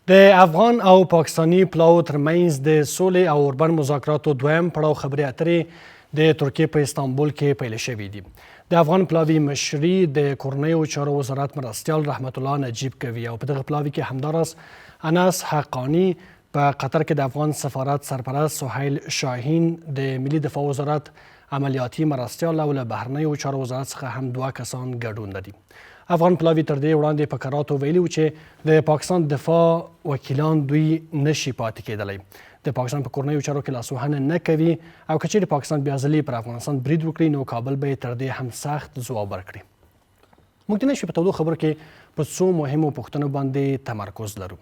د افغان او پاکستاني پلاو ترمنځ د سولې او اوربند مذاکراتو دویم پړاو خبرې اترې د ترکیې په استانبول کې پیل شوي دي. د افغان پلاوي مشري د کورنیو چارو وزارت مرستیال رحمت الله نجیب کوي او په دغه پلاوي کې همداراز انس حقانی په قطر کې د افغان سفارت سرپرست سهیل شاهین د ملي دفاع وزارت عملیاتي مرستیال او له بهرنیو چارو وزارت څخه هم 2 کسان ګډون لري. افغان پلاوي تر دې وړاندې په کراتو ویلي و چې د پاکستان دفاع وکیلان دوی نشي پاتې کېدلی. د پاکستان په کورنیو چارو کې لاسوهنه نه کوي او که چیرې پاکستان بیا ځلې پر افغانستان برید وکړي نو کابل به یې تر دې هم سخت ځواب ورکړي. موږ د نن شپې په تودو خبرو کې په څو مهمو پوښتنو باندې تمرکز لرو.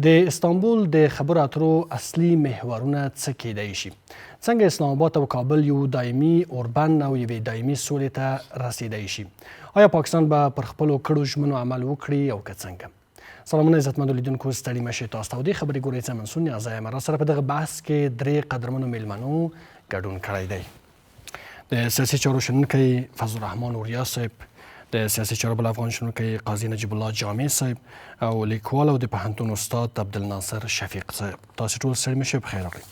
د استانبول د خبرو اترو اصلي محورونه څه کیدای شي؟ څنګه اسلام آباد او کابل یو دایمي اوربند او یوې دایمي سولې ته رسیدای شي؟ آیا پاکستان به پر خپلو کړو ژمنو عمل وکړي او که څنګه؟ سلامونه عزتمندو لیدونکو، ستړي مه شئ. تاسو ته دې خبرې ګورئ. څه منصور نیازی یم. راسره په دغه بحث کې 3 قدرمنو میلمنو ګډون کړی دی. د سیاسي چارو شنونکی فضل الرحمن اوریا صاحب، د سیاسي چارو بل افغان شنونکی قاضي نجیب الله جامع صاحب او لیکوال او د پوهنتون استاد عبدالناصر شفیق صاحب. تاسو ټول ستړي مه شئ، په خیر راغلئ.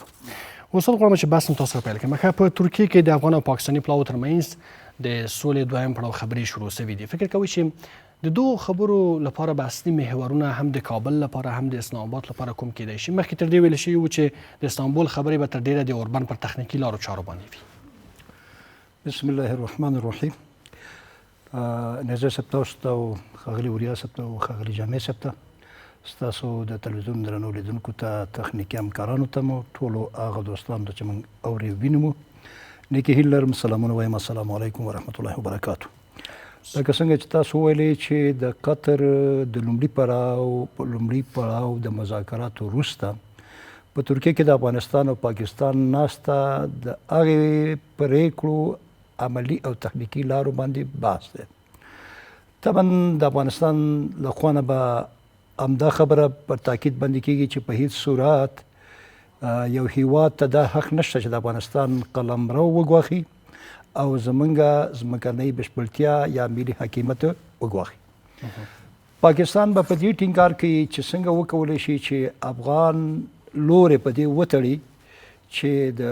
استاد غواړم چې بحث تاسو سره پیل کړم. په ترکیې کې د افغان او پاکستاني پلاو ترمنځ د سولې دویم پړاو خبرې شروع شوي دي. فکر کوئ چې د دوه خبرو لپاره به اصلي محورونه هم د کابل لپاره هم د اسلام آباد لپاره کوم کیدای شي؟ مخکې تر دې ویل شوي و چې د استانبول خبرې به تر ډیره د اوربند پر تخنیکي لارو چارو باندې وي. بسم الله الرحمن الرحیم. نظر صاحب تاسو ته او ښاغلي اوریا صاحب ته او ښاغلي جامع صاحب ته، ستاسو د تلویزیون درنو لیدونکو ته، تخنیکي همکارانو ته مو، ټولو هغه دوستانو ته چې موږ اورې وینو مو نیکې هیلې لرم. سلامونه وایم. السلام علیکم ورحمت الله وبرکاتو. لکه څنګه چې تاسو ویلې چې د قطر د لومړي پړاو د مذاکراتو وروسته په ترکیه کې د افغانستان او پاکستان ناسته د هغې پرېکړو عملي او تخنیکي لارو باندې بحث دی. طبعا د افغانستان له خوا نه به همدا خبره پر تاکید باندې کېږي چې په هیڅ صورت یو هیواد ته دا حق نشته چې د افغانستان قلمرو وګواخي او زمونږ ځمکنۍ بشپړتیا یا ملي حاکمیت وګواخي. پاکستان به په دې ټینګار کوي چې څنګه وکولی شي چې افغان لورې په دې وتړي چې د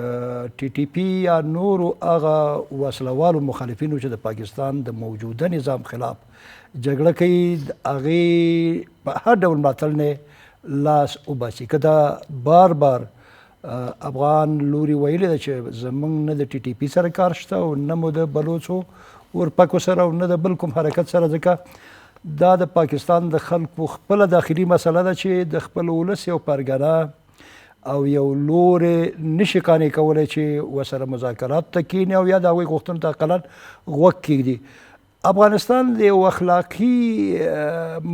ټي ټي پي یا نورو هغه وسلوالو مخالفینو چې د پاکستان د موجوده نظام خلاف جګړه کوي د هغې په هر ډول ملاتړ نه لاس وباسي. که دا بار بار افغان لوري ویلې ده چې زموږ نه د ټي ټي پي سره کار شته او نه مو د بلوڅو اورپکو سره او نه د بل کوم حرکت سره، ځکه دا د پاکستان د خلکو خپله داخلي مسله ده چې د خپل ولس یو پرګنه او یو لورې نشي قانع کولی چې ورسره مذاکرات ته کښېني او یا د هغوی غوښتنو ته اقلا غوږ کږدي. افغانستان د یو اخلاقي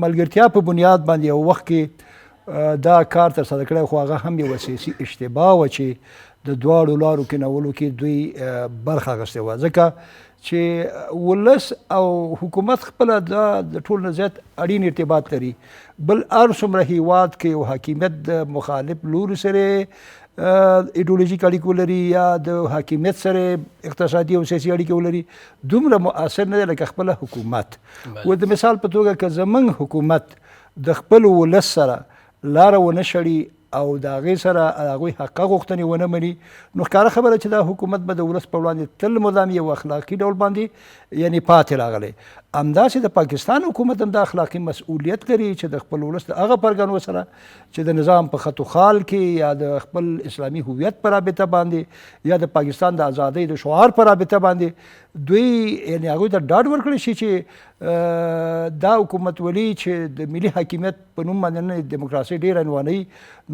ملګرتیا په بنیاد باندې یو وخت کې دا کار ترسره کړی، خو هغه هم یوه سیاسي اشتباه وه چې د دواړو لارو کېنولو کې دوی برخه اخیستې وه، ځکه چې ولس او حکومت خپله دا د ټول نه زیات اړین ارتباط لري. بل هر څومره هیواد کې یو حاکمیت د مخالف لوري سره ایډیولوژیک اړیکې ولري یا د حاکمیت سره اقتصادي او سیاسي اړیکې ولري، دومره مؤثر نه دی لکه خپله حکومت. و د مثال په توګه که زموږ حکومت د خپل ولس سره لاره ونه شړي او د هغې سره د هغوی حقه غوښتنې ونه مني، نو ښکاره خبره چې دا حکومت به د ولس په وړاندې تل مدام یو اخلاقي ډول باندې یعنې پاتې راغلی. همداسې د پاکستان حکومت هم دا اخلاقي مسؤلیت لري چې د خپل ولس د هغه پرګنو سره چې د نظام په خط و خال کې یا د خپل اسلامي هویت په رابطه باندې یا د پاکستان د ازادۍ د شعار په رابطه باندې دوی یعنې هغوی ته ډاډ ورکړی شي چې دا حکومت ولي چې د ملي حاکمیت په نوم باندې نه دیموکراسي ډېره عنوانوي،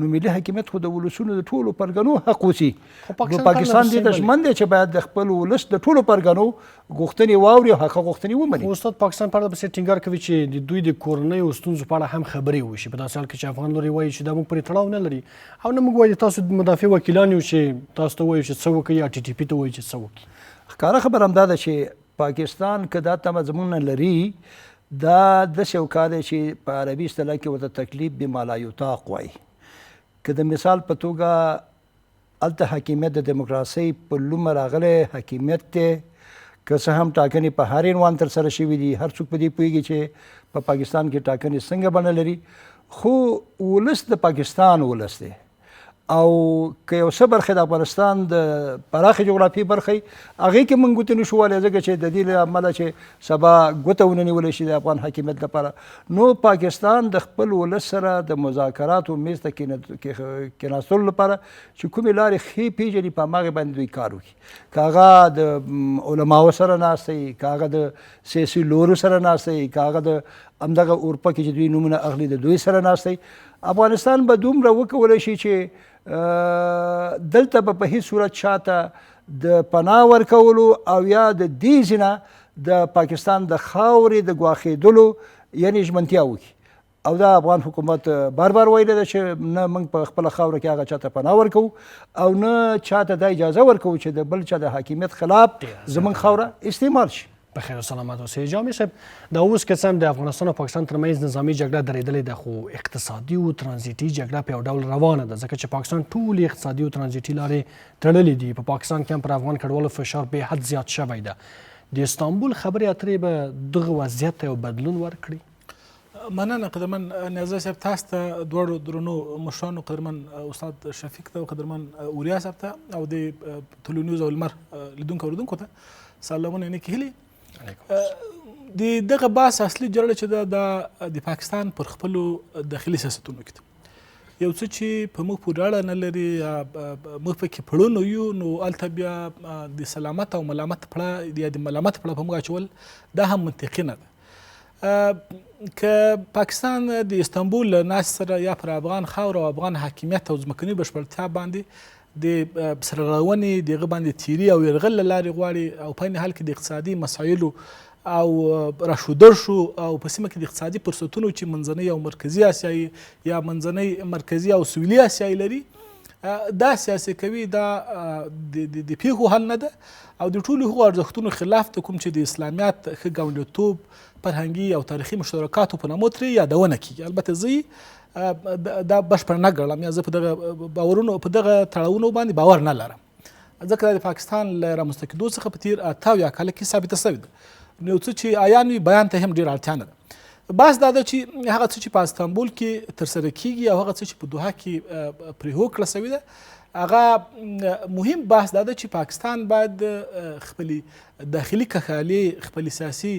نو ملي حاکمیت خو د ولسونو د ټولو پرګنو حق اوسي. نو پاکستان دې ته ژمن دی چې باید د خپل ولس د ټولو پرګنو غوښتنې واوري او حقه غوښتنې ومني. استاد پاکستان په اړه پسې ټینګار کوي چې د دوی د کورنیو ستونزو په اړه هم خبرې وشي، په داسې حال کې چې افغان لوري وایي چې دا موږ پرې تړاو نه لري او نه موږ وایي تاسو مدافع وکیلان یو چې تاسو ته وایي چې څه وکړي یا ټي ټي پي ته وایي چې څه وکړي. ښکاره خبره همدا ده چې پاکستان که دا تمه زموږ نه لري، دا داسې یو کار دی چې په عربي اصطلاح کې ورته تکلیف بما لا یطاق وایي. که د مثال په توګه هلته حاکمیت د دیموکراسۍ په لومه راغلی حاکمیت دی، که څه هم ټاکنې په هر عنوان ترسره شوي دي، هر څوک په دې پوهېږي چې په پاکستان کې ټاکنې څنګه بڼه لري، خو ولس د پاکستان ولس دی او که یو څه برخې د افغانستان د پراخې جغرافیې برخې هغې کې موږ ګوتې نشو وهلی ځکه چې د دې له امله چې سبا ګوته ونه نیولی شي د افغان حاکمیت لپاره نو پاکستان د خپل ولس سره د مذاکراتو میز ته کېناستلو لپاره چې کومې لارې ښې پېژني په هماغې باندې دوی کار وکړي که هغه د علماو سره ناست دی که هغه د سیاسي لورو سره ناست دی که هغه د همدغه اروپا کې چې دوی نومونه اخلي د دوی سره ناست دی افغانستان به دومره وکولی شي چې دلته به په هیڅ صورت چاته د پناه ورکولو او یا د دې ځینه د پاکستان د خاورې د ګواښېدلو یعنې ژمنتیا وکړي او دا افغان حکومت بار بار ویلی ده چې نه موږ په خپله خاوره کې هغه چاته پناه ورکوو او نه چاته دا اجازه ورکوو چې د بل چا د حاکمیت خلاف زموږ خاوره استعمال شي. بخیر و سلامت اوسئ. جامع صاحب دا اوس که څه هم د افغانستان او پاکستان ترمنځ نظامي جګړه درېدلې ده خو اقتصادي او ترانزیتي جګړه په یو ډول روانه ده ځکه چې پاکستان ټولې اقتصادي او ترانزیتي لارې تړلې دي. په پاکستان کې هم پر افغان کډوالو فشار بې حد زیات شوی ده. د استانبول خبرې اترې به دغه وضعیت ته یو بدلون ورکړي؟ مننه قدرمن نیازی صاحب، تاسو ته دواړو درنو مشرانو قدرمن استاد شفیق ته او قدرمن اوریا صاحب ته او د طلوع نیوز او لمر لیدونکو اوریدونکو ته سلامونه نیکې هیلې. د دغه بحث اصلي جرړه چې ده د پاکستان پر خپلو داخلي سیاستونو کې ده. یو څه چې په موږ پورې اړه نه لري یا موږ پکې پړونه یو نو هلته بیا د سلامت او ملامت پړه یا د ملامت پړه په موږ اچول دا هم منطقي نه ده. که پاکستان د استانبول له ناستې سره یا پر افغان خاوره او افغان حاکمیت او ځمکني بشپړتیا باندې د سرغړونې دغه باندې تیري او یرغل له لارې غواړي او په عین حال کې د اقتصادي مسایلو او راښودل شو او په سیمه کې د اقتصادي فرصتونو چې منځنۍ او مرکزي اسیایي یا منځنۍ مرکزي او سویلي اسیایي لري دا سیاسي کوي دا د پیښو حل نه ده او د ټولو هغو ارزښتونو خلاف ته کوم چې د اسلامیت ښه ګاونډیتوب فرهنګي او تاریخي مشترکاتو په نامه ترې یادونه کیږي. البته زه دا بشپړ نه ګڼم یا زه په دغه باورونو په دغه تړاوونو باندې باور نه لرم ځکه دا د پاکستان له رامنځته کېدو څخه په تېر 88 کاله کې ثابته سوې ده. نو یو څه چې عیان وي بیان ته هم ډېره اړتیا نه ده. بحث دا ده چې هغه څه چې په استانبول کې ترسره کیږي او هغه څه چې په دوحه کې پرې هوکړه سوې ده هغه مهم بحث دا ده چې پاکستان باید خپلې داخلي کښالې خپلې سیاسي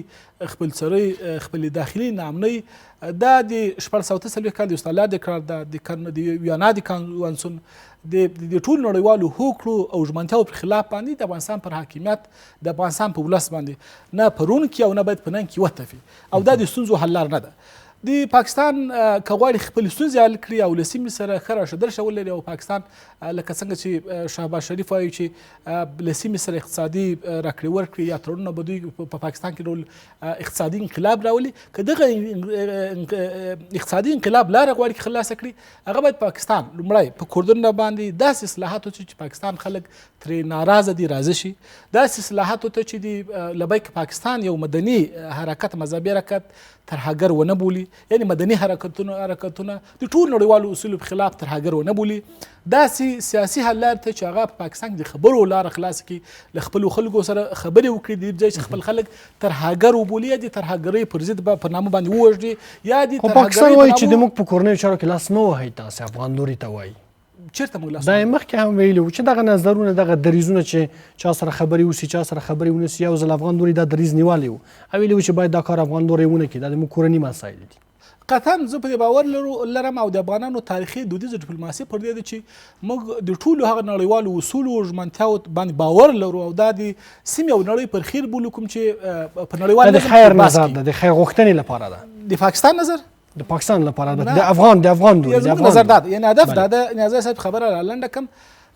خپلسرۍ خپلې داخلي ناامنۍ دا د 1440 کال د استالاد قرارداد د ویانا د کانونسیون د ټولو نړیوالو هوکړو او ژمنتیاو پر خلاف باندې د افغانستان پر حاکمیت د افغانستان په ولس باندې نه پرون کې او نه باید په نن کې وتفي او دا د ستونزو حل لار نه ده. د پاکستان که غواړي خپلې ستونزې حل کړي او له سیمې سره ښه راښودل شه ولري او پاکستان لکه څنګه چې شهباز شریف وایي چې له سیمې سره اقتصادي راکړې ورکړې یا تړونونه به دوی په پاکستان کې ډول اقتصادي انقلاب راولي که دغه اقتصادي انقلاب لاره غواړي خلاصه کړي هغه باید پاکستان لومړی په کردونو باندې داسې اصلاحات وکړي چې پاکستان خلک ترې ناراضه دي راضي شي. داسې اصلاحات وکړي چې د لبیک پاکستان یو مدني حرکت مذهبي حرکت ترهګر ونه بولي یعنی مدني حرکتونه د ټولو نړیوالو اصولو په خلاف ترهګر ونه بولي. داسې سیاسي حل لار ته چې هغه په پاکستان کې د خبرو لاره خلاصه کړي له خپلو خلکو سره خبرې وکړي د دې ځای چې خپل خلک ترهګر وبولي یا د ترهګرۍ پر ضد به په نامه باندې ووژني یا د پاکستان وایي چې د موږ په کورنیو چارو کې لاس مه وهئ تاسې افغان لوري ته وایي چیرته موږ لاس دا یې مخکې هم ویلي وو چې دغه نظرونه دغه دریځونه چې چا سره خبرې وسي چا سره خبرې ونه سي یو ځل افغان لوري دا دریځ نیولی وو او ویلي وو چې باید دا کار افغان لوري ونه کړي دا د موږ کورني مسایل دي. قطعا زه په دې باور لرم او د افغانانو تاریخي دودیزه ډیپلوماسي پر دې ده چې موږ د ټولو هغه نړیوالو اصولو او ژمنتیاو باندې باور لرو او دا د سیمې او نړۍ پر خیر بولو کوم چې په نړیوال د خیر نظر ده د خیر غوښتنې لپاره ده د پاکستان نظر د پاکستان لپاره ده د افغان دوی د نظر ده یعنی هدف دا ده نیازی صاحب خبره را لنډه کم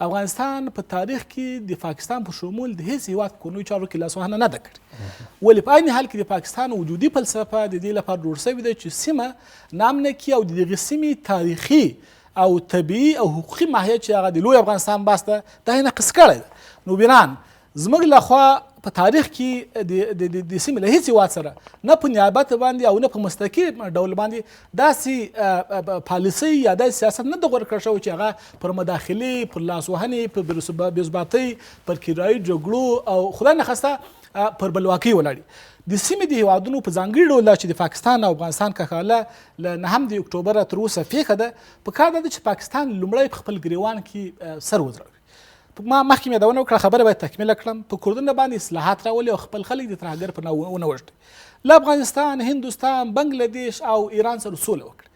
افغانستان په تاریخ کې د پاکستان په شمول د هیڅ هیواد کورنیو چارو کې لاسوهنه نه ده کړې ولې په عین حال کې د پاکستان وجودي فلسفه د دې لپاره جوړ شوې ده چې سیمه نامنه کړي او د دغې سیمې تاریخي او طبیعي او حقوقي ماهیت چې هغه د لوی افغانستان بحث ده دا یې نقص کړی ده. نو بنان زموږ لخوا په تاریخ کې د سیمې له هیڅ هیواد سره نه په نیابت باندې او نه په مستقیم ډول باندې داسې پالیسۍ یا داسې سیاست نه ده غوره کړی شوی چې هغه پر مداخلې پر لاسوهنې پر بېثباتۍ پر کرایي جګړو او خدای نخواسته پر بلواکۍ ولاړ د سیمې د هیوادونو په ځانګړي ډول دا چې د پاکستان او افغانستان کښاله له 9 د اکتوبره تر اوسه پیښه ده په کار ده چې پاکستان لومړی په خپل ګریوان کې سر وځړوي. ما مخکې مې یادونه وکړه، خبره باید تکمیله کړم. په کردونه باندې اصلاحات راولي او خپل خلک د ترهګر په ونه وژني. له افغانستان، هندوستان، بنګلادیش او ایران سره سوله وکړي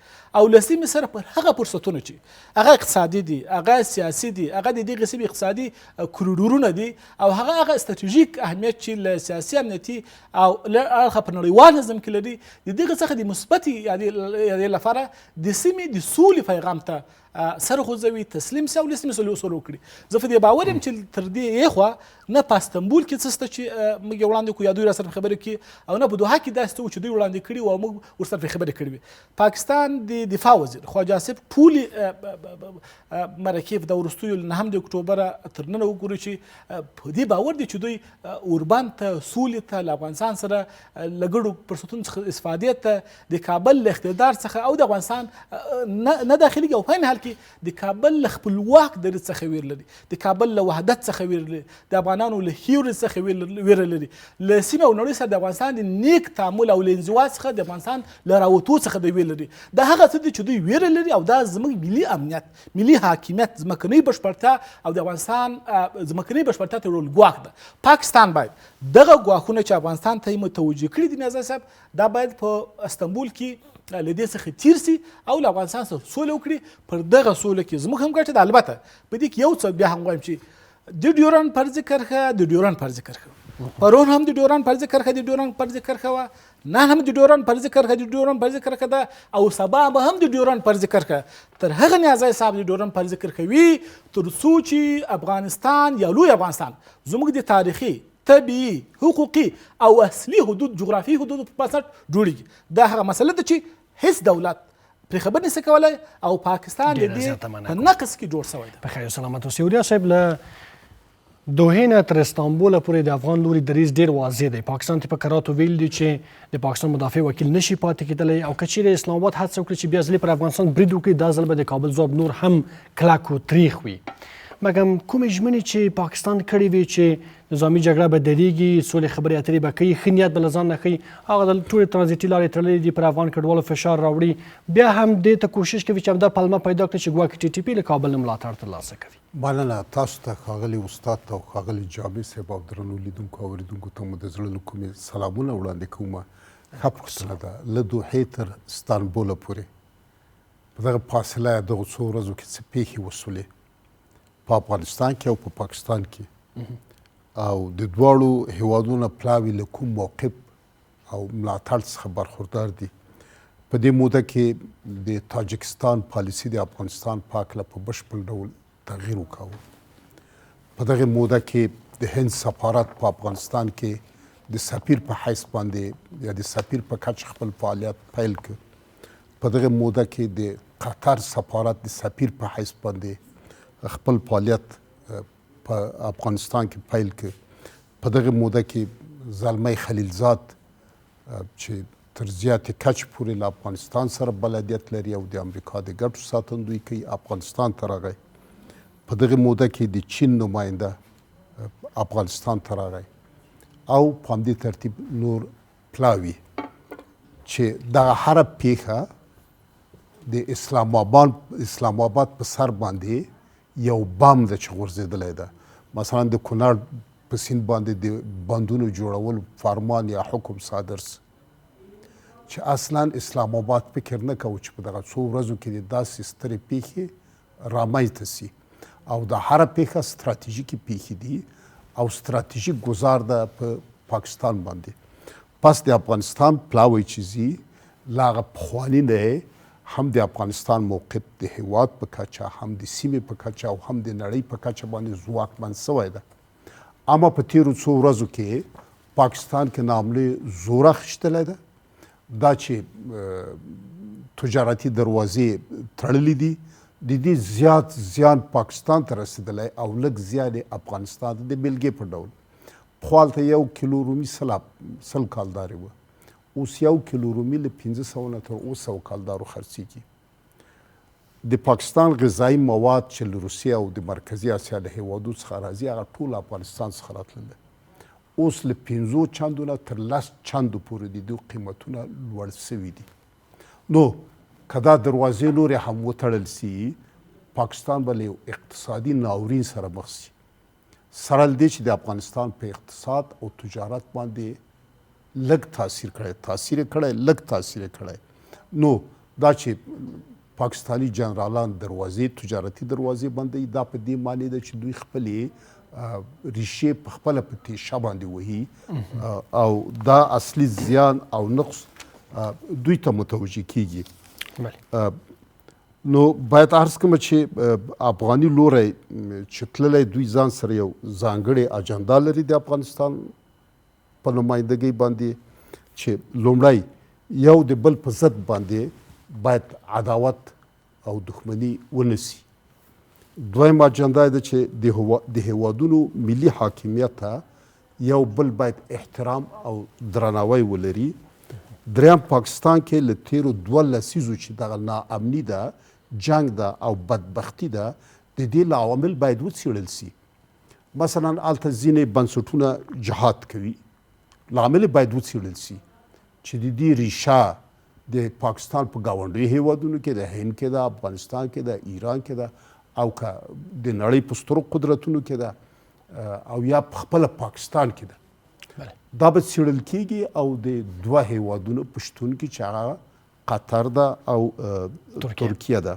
او له سیمې سره پر هغه فرصتونه چې هغه اقتصادي دي، هغه سیاسي دي، هغه د دغې سیمې اقتصادي کوریډورونه دي او هغه استراتیژیک اهمیت چې له سیاسي امنیتي او له اړخه په نړیوال نظم کې لري، د دغې څخه د مثبتې یادې لپاره د سیمې د سولې پیغام ته سر خوځوي، تسلیم سي او له سیمې سره سوله وکړي. زه په دې باور یم چې تر دې یخوا نه په استنبول کې څه شته چې موږ یې وړاندې کړو یا دوی راسره خبرې کړي، او نه په دوحه کې داسې څه و چې دوی وړاندې کړي او موږ ورسره خبرې کړې وي. پاکستان د دفاع وزیر خواجه آصف ټولې مرکې د وروستیو له 9 د اکتوبره تر ننه وګورو چې په دې باور دی چې دوی اوربان ته، سولې ته، له افغانستان سره له ګډو فرصتونو څخه استفادې ته، د کابل له اقتدار څخه او د افغانستان نه داخلي او په عین حال کې د کابل له خپلواک دریځ څخه ویر لري، د کابل له وحدت څخه ویر لري، د افغانانو له هیوري څخه ویر لري، له سیمې او نړۍ سره د افغانستان د نیک تعامل او له انزوا څخه د افغانستان له راوتو څخه د ویر لري. دا هغه څه دي چې دوی ویره لري او دا زموږ ملي امنیت، ملي حاکمیت، ځمکنۍ بشپړتیا او د افغانستان ځمکنۍ بشپړتیا ته ورول ګواښ ده. پاکستان باید دغه ګواښونه چې افغانستان ته یې متوجه کړي دي نازا صاحب، دا باید په استنبول کې له دې څخه تیر سي او له افغانستان سره سوله وکړي. پر دغه سوله کې زموږ هم ګټه ده. البته په دې کې یو څه بیا هم وایم چې د ډیورنډ فرضي کرښه پرون هم د ډیورنډ فرضي کرښه وه، نن هم د ډیورنډ فرضي کرښه ده او سبا به هم د ډیورنډ فرضي کرښه تر هغه نیازی صاحب د ډیورنډ فرضي کرښه وي تر څو چې افغانستان یا لوی افغانستان زموږ د تاریخي، طبیعي، حقوقي او اصلي حدود، جغرافي حدود په بنسټ جوړیږي. دا هغه مسله ده چې هیڅ دولت پرې خبر نشي کولی او پاکستان د دې په نقص کې جوړ شوی دی. په خیر سلامت اوسئ. وریا صاحب، له دوحې نه تر استانبوله پورې د افغان لوري دریځ ډېر واضح دی. پاکستان ته په کراتو ویل دي چې د پاکستان مدافع وکیل نشي پاتې کېدلی او که چیرې اسلام آباد هڅه وکړي چې بیا ځلې پر افغانستان برید وکړي، دا ځل به د کابل ځواب نور هم کلک و تریخ وي. مګم کومې ژمنې چې پاکستان کړې وي چې نظامي جګړه به درېږي، سولې خبرې اترې به کوي، ښه نیت به له ځان نه ښیي، هغه د ټولې ترانزیتي لارې تړلې دي، پر افغان کډوالو فشار راوړي، بیا هم دې ته کوشش کوي چې همدا پلمه پیدا کړي چې ګواکې ټي ټي پي له کابل نه ملاتړ ترلاسه کوي. مننه تاسو ته ښاغلي استاد ته او ښاغلي جامع صاحب او درنو لیدونکو او اورېدونکو ته مو د زړه له کومې سلامونه وړاندې کوم. ښه پوښتنه ده. له دوحې تر استانبوله پورې په دغه فاصله دغه څو ورځو کې څه پیښې وسولې په افغانستان کې او په پاکستان کې، او د دواړو هیوادونو پلاوي له کوم موقف او ملاتړ څخه برخوردار دي. په دې موده کې د تاجکستان پالیسي د افغانستان په هکله په بشپړ ډول تغییر وکاوه. په دغه موده کې د هند سفارت په افغانستان کې د سفیر په حیث باندې یا د سفیر په کچ خپل فعالیت پیل کړ. په دغه موده کې د قطر سفارت د سفیر په حیث باندې خپل فعالیت په افغانستان کې پیل کړ. په دغه موده کې زلمی خلیلزاد چې تر زیاتې کچ پورې له افغانستان سره بلدیت لري او د امریکا د ګټو ساتندوی کوي، افغانستان ته راغی. په دغه موده کې د چین نماینده افغانستان ته راغی او په همدې ترتیب نور پلاوي چې دغه هره پیښه د اسلام آباد په سر باندې یو بام ده چې غورځېدلی ده. مثلا د کونړ په سیند باندې د بندونو جوړول فرمان یا حکم صادر سي چې اصلا اسلام آباد فکر نه کوي چې په دغه څو ورځو کې د داسې سترې پیښې رامنځته سي او د هره پیښه ستراتیژیکې پیښې دي او ستراتیژیک ګزار ده په پاکستان باندې. پس د افغانستان پلاوی چې ځي له هغه پخواني نه هم د افغانستان موقف د هیواد په کچه، هم د سیمې په کچه او هم د نړۍ په کچه باندې ځواکمن سوی ده. اما په تیرو څو ورځو کې پاکستان کې ناعملي زوره خښتلی ده. دا چې تجارتي دروازې تړلې دي، د دې زیات زیان پاکستان ته رسېدلی او لږ زیان یې افغانستان ته د بېلګې په ډول. پخوا هلته 1 کیلو رومي 100 کالدارې وه، اوس 1 کیلو رومي له 500 نه تر 800 کالدارو خرڅېږي. د پاکستان غذایي مواد چې له روسیې او د مرکزي اسیا له هیوادو څخه راځي هغه ټول افغانستان څخه راتلل. اوس له 5 چندو نه تر 10 چندو پورې د دوی قیمتونه لوړ سوي دي. نو که دا دروازې نورې هم وتړل سي پاکستان به له یو اقتصادي ناورین سره مخ سي، سره له دې چې د افغانستان په اقتصاد او تجارت باندې لږ تاثیر کړی. نو دا چې پاکستانی جنرالان تجارتي دروازې بندوي، دا په دې معنی ده چې دوی خپلې ریشې په خپله په تیشه باندې وهي او دا اصلي زیان او نقص دوی ته متوجه کیږي. نو باید عرض کوم چې افغاني لوری چې تللی دوی ځان سره یو ځانګړې اجنډا لري د افغانستان په نمایندګۍ باندې چې لومړی یو د بل په ضد باندې باید عداوت او دښمني ونسي. دویم اجنډا ده چې د هیوادونو ملي حاکمیت ته یو بل باید احترام او درناوی ولري. دریم پاکستان کې له تیرو 2 لسیزو چې دغه ناامني ده، جنگ ده او بدبختی ده، د دې عوامل باید وڅېړل سي. مثلا هلته ځینې بنسټونه جهاد کوي، لامل باید وڅېړل سي چې د دې ریشه د پاکستان په ګاونډیو هیوادونو کې د هند کې ده، افغانستان کې ده، ایران کې ده او که د نړۍ په سترو قدرتونو کې ده او یا په خپله پاکستان کې ده. دا به څېړل کېږي او د 2 هیوادونو په شتون کې چې هغه قطر ده او ترکیه ده.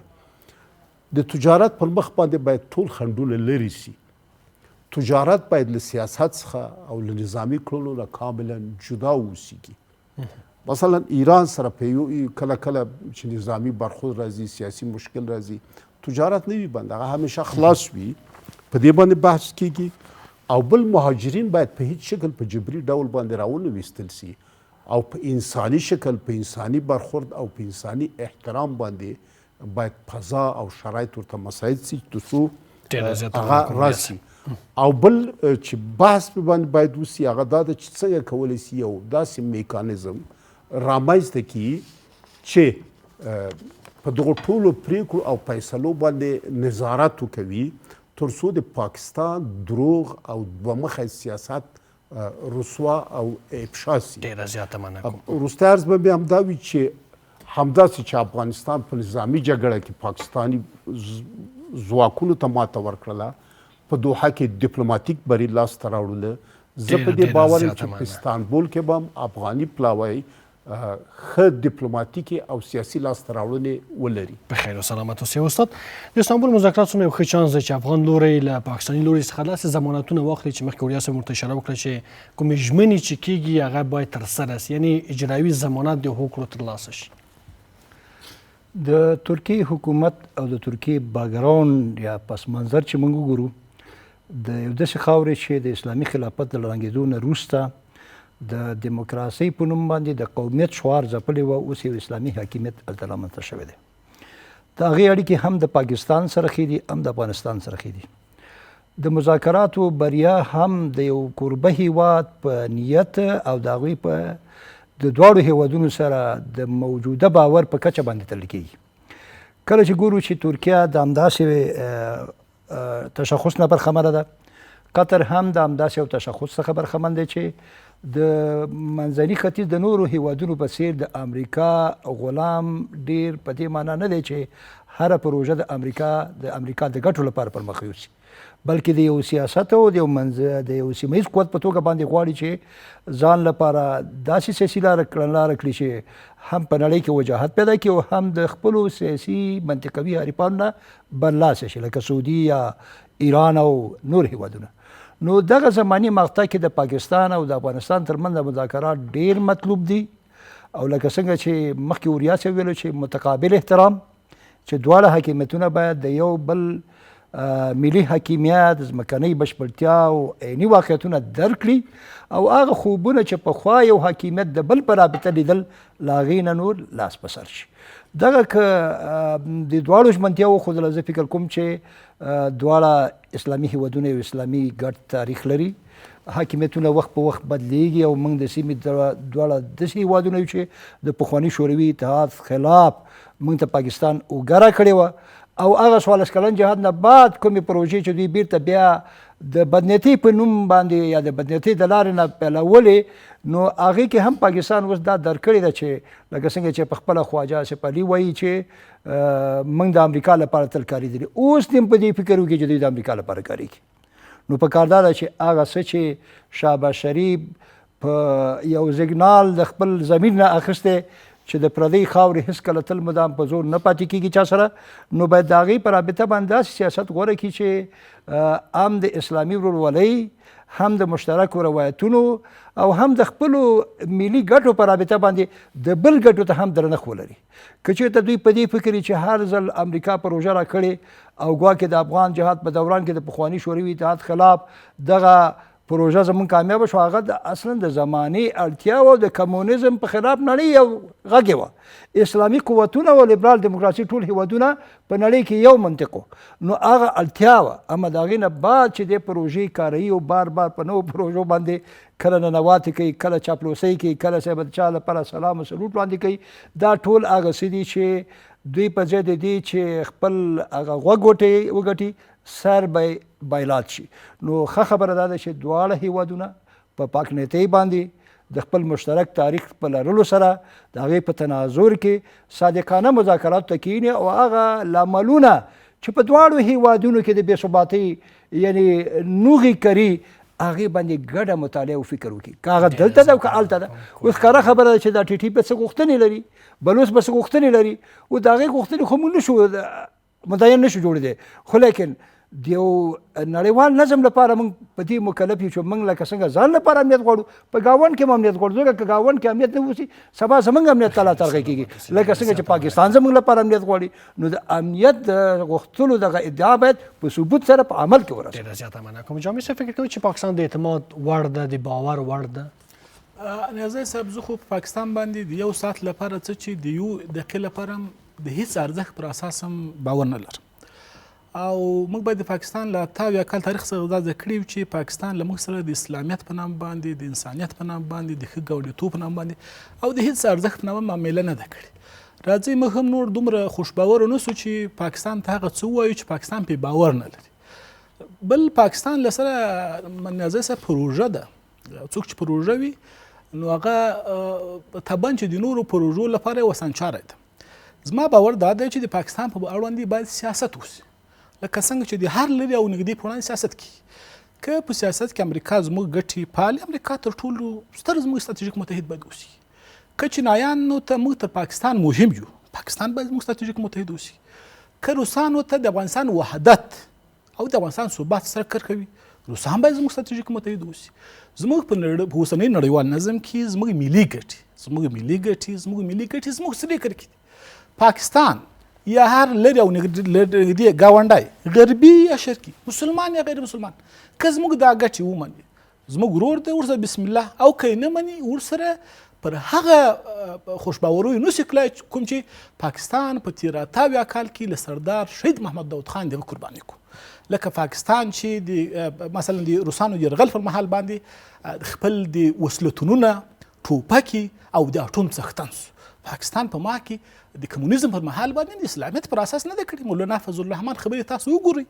د تجارت پر مخ باندې باید ټول خنډونه لرې سي. تجارت باید له سیاست څخه او له نظامي کړنو نه کاملا جدا ووسیږي. مثلا ایران سره په کله چې نظامي برخورد راځي، سیاسي مشکل راځي، تجارت نه وي بند، هغه همیشه خلاص وي. په دې باندې بحث کیږي. او بل مهاجرین باید په هیڅ شکل په جبري ډول باندې راونه ویستل سي او په انساني شکل، په انساني برخورد او په انساني احترام باندې باید فضا او شرایط ورته مساعد سي ترڅو هغه راسي. او بل چې بحث په باندې باید وسي هغه دا ده چې څنګه کولی سي یو داسې میکانیزم رامنځته کړي چې په دغو ټولو پریکړو او فیصلو باندې نظارت وکوي ترڅو د پاکستان دروغ او دوه مخی سیاست رسوا او افشا سي. ډېره زیاته مننه کوم. وروستی عرض به مې همدا وي چې همداسې چې افغانستان په نظامي جګړه کې پاکستاني ځواکونو ته ماته ورکړله، په دوحه کې ډیپلوماتیک بری لاسته راوړله. زه په دې باور یم چې په استانبول کې به هم افغاني پلاوی ښه ډیپلوماتیکي او سیاسي لاسته راوړنې ولري. په خیر و سلامت اوسئ استاد. د استانبول مذاکرات څومره یو ښه چانس دی چې افغان لوری له پاکستاني لوري څخه داسې ضمانتونه واخلي چې مخکې وړیا صاحب ورته اشاره وکړه چې کومې ژمنې چې کېږي هغه باید ترسره سي، یعنې اجرایي ضمانت د هوکړو ترلاسه شي. د ترکیې حکومت او د ترکیې باګراوند یا پس منظر چې موږ وګورو د یو داسې خاورې چې د اسلامي خلافت د ړنګېدو نه وروسته د دیموکراسۍ په نوم باندې د قومیت شعار ځپلی و، اوس یو اسلامي حاکمیت هلته رامنځته شوی دی. د هغې اړیکې هم د پاکستان سره ښې دي، هم د افغانستان سره ښې دي. د مذاکراتو بریا هم د یو کوربه هیواد په نیت او د هغوی په د دواړو هیوادونو سره د موجوده باور په کچه باندې تړل کېږي. کله چې ګورو چې ترکیه د همداسې تشخص نه برخمنه ده، قطر هم د همداسې یو تشخص څخه برخمن دی چې د منځني ختیځ د نورو هیوادونو په څیر د امریکا غلام ډیر په دې معنا نه دی چې هره پروژه د امریکا د ګټو لپاره پر مخ یوسي، بلکې د یو سیاست او د یو سیمهیز قوت په توګه باندې غواړي چې ځان لپاره داسې سیاسي لاره کړي چې هم په نړۍ کې وجاهت پیدا کړي او هم د خپلو سیاسي منطقوي حریفانو نه برلاسه شي، لکه سعودي یا ایران او نور هیوادونه. نو دغه زماني مقطع کې د پاکستان او د افغانستان ترمنځ مذاکرات ډیر مطلوب دي او لکه څنګه چې مخکې وریا صاحب ویلو چې متقابل احترام، چې دواړه حاکمیتونه باید د یو بل ملي حاکمیت، ځمکنۍ بشپړتیا او عیني واقعیتونه درک کړي او هغه خوبونه چې پخوا یو حاکمیت د بل په رابطه لیدل له هغې نه نور لاس په سر شي. دغه که د دواړو ژمنتیا وښودله، زه فکر کوم چې دواړه اسلامي هیوادونه یو اسلامي ګډ تاریخ لري، حاکمیتونه وخت په وخت بدلیږي او موږ د سیمې دواړه داسې هیوادونه یو چې د پخواني شوروي اتحاد خلاف موږ ته پاکستان اوږه راکړې وه او هغه 14 کلن جهاد نه بعد کومې پروژې چې دوی بیرته بیا د بدنیتۍ په نوم باندې یا د بدنیتۍ د لارې نه پیلولې نو هغې کې هم پاکستان اوس دا درکړې ده چې لکه څنګه چې په خپله خواجه آصف علي وایي چې موږ د امریکا لپاره تل کارېدلي، اوس دې په دې فکر وکړي چې دوی د امریکا لپاره کارېږي. نو په کار دا ده چې هغه څه چې شهباز شریف په یو سیګنال د خپل ضمیر نه اخیستی چې د پردۍ خاورې هېڅکله تل مدام په زور نه پاتې کېږي چا سره، نو باید د هغې په رابطه باندې داسې سیاست غوره کړي چې هم د اسلامي ورورولۍ، هم د مشترکو روایتونو او هم د خپلو ملي ګټو په رابطه باندې د بل ګټو ته هم درنښت ولري. که چېرته دوی په دې فکر چې هر ځل امریکا پروژه راکړې او ګواکې د افغان جهاد په دوران کې د پخواني شوروي اتحاد خلاف دغه پروژه زمون کامیابه شو، هغه د اصلا د زمانې اړتیا و، د کمونیزم په خلاف نړۍ یو غږ وه. اسلامي قوتونه او لیبرال دیموکراسي ټول هیوادونه په نړۍ کې یو منطق و، نو هغه اړتیا وه. اما د هغې نه بعد چې دې پروژې کاروي او بار بار په نوو پروژو باندې کله ننواتې کوي، کله چاپلوسۍ کوي، کله صاحب د چا لپاره سلام و سلوټ وړاندې کوي، دا ټول هغه څه دي چې دوی په ځای د دې چې خپل هغه غوږ وګټي سر بایلات شي. نو ښه خبره دا ده چې دواړه هیوادونه په پاک نیتۍ باندې د خپل مشترک تاریخ په لرلو سره د هغې په تناظر کې صادقانه مذاکراتو ته کښېني او هغه لاملونه چې په دواړو هیوادونو کې د بې ثباتۍ یعنې نوغې کري هغې باندې ګډه مطالعه او فکر وکړي، که هغه دلته ده او که هلته ده. اوس ښکاره خبره ده چې دا ټي ټي به څه غوښتنې لري، بلوڅ به څه غوښتنې لري، او د هغې غوښتنې خو موږ نشو متعین نشو جوړېدی، خو لیکن د یو نړیوال نظم لپاره موږ په دې مکلف یو چې موږ لکه څنګه ځان لپاره امنیت غواړو، په ګاونډ کې هم امنیت غواړو، ځکه که ګاونډ کې امنیت نه اوسي سبا زموږ امنیت ته لا ترغه کېږي، لکه څنګه چې پاکستان زموږ لپاره امنیت غواړي. نو د امنیت د غوښتلو دغه ادعا باید په ثبوت سره په عمل کې ورسوي. ډېره زیاته مننه کوم. جامع صاحب فکر کوي چې پاکستان د اعتماد وړ ده، د باور وړ ده؟ نیازی صاحب زه خو په پاکستان باندې د یو ساعت لپاره څه چې د یو دقیقې لپاره هم د هیڅ ارزښت پر اساس هم باور نه لرم، او موږ باید د پاکستان له 78 کال تاریخ څخه دا زده کړي وو چې پاکستان له موږ سره د اسلامیت په نام باندې، د انسانیت په نام باندې، د ښه ګاونډیتوب په نام باندې او د هیڅ ارزښت په نامه معامله نه ده کړې. راځئ موږ هم نور دومره خوشباوره نه سو چې پاکستان ته هغه څه ووایو چې پاکستان پرې باور نه لري. بل پاکستان له سره نیازی صاحب پروژه ده، څوک چې پروژه وي نو هغه طبعا چې د نورو پروژو لپاره یې وسنچاره ده. زما باور دا دی چې د پاکستان په اړوند باید سیاست وسي، لکه څنګه چې د هر لرې او نږدې په وړاندې سیاست کوي. که په سیاست کې امریکا زموږ ګټې پالي، امریکا تر ټولو ستر زموږ ستراتیژیک متحد باید اوسي. که چینایانو ته موږ تر پاکستان مهم یو، پاکستان باید زموږ ستراتیژیک متحد اوسي. که روسانو ته د افغانستان وحدت او د افغانستان ثبات سره کار کوي، روسان باید زموږ ستراتیژیک متحد اوسي. زموږ په اوسنۍ نړیوال نظم کې زموږ ملي ګټې زموږ سره کار کوي. پاکستان یا هر لري او نږدې ګاونډی غربي یا شرقي، مسلمان یا غیر مسلمان، که زموږ دا ګټې ومني زموږ ورور دی، ورسره بسم الله، او که یې نه مني ورسره پر هغه خوشباوریو نشي کړی کوم چې پاکستان په 83 کال کې له سردار شهید محمد داود خان دغه قرباني کړو. لکه پاکستان چې مثلا د روسانو یرغل پر مهال باندې خپل د وسلتونونه، ټوپکې او د اټوم څښتن سو. پاکستان په ما کې د کمونیزم پر مهال باندې د اسلامیت پر اساس نه ده کړې. مولانا فضل الرحمن خبرې تاسو وګورئ،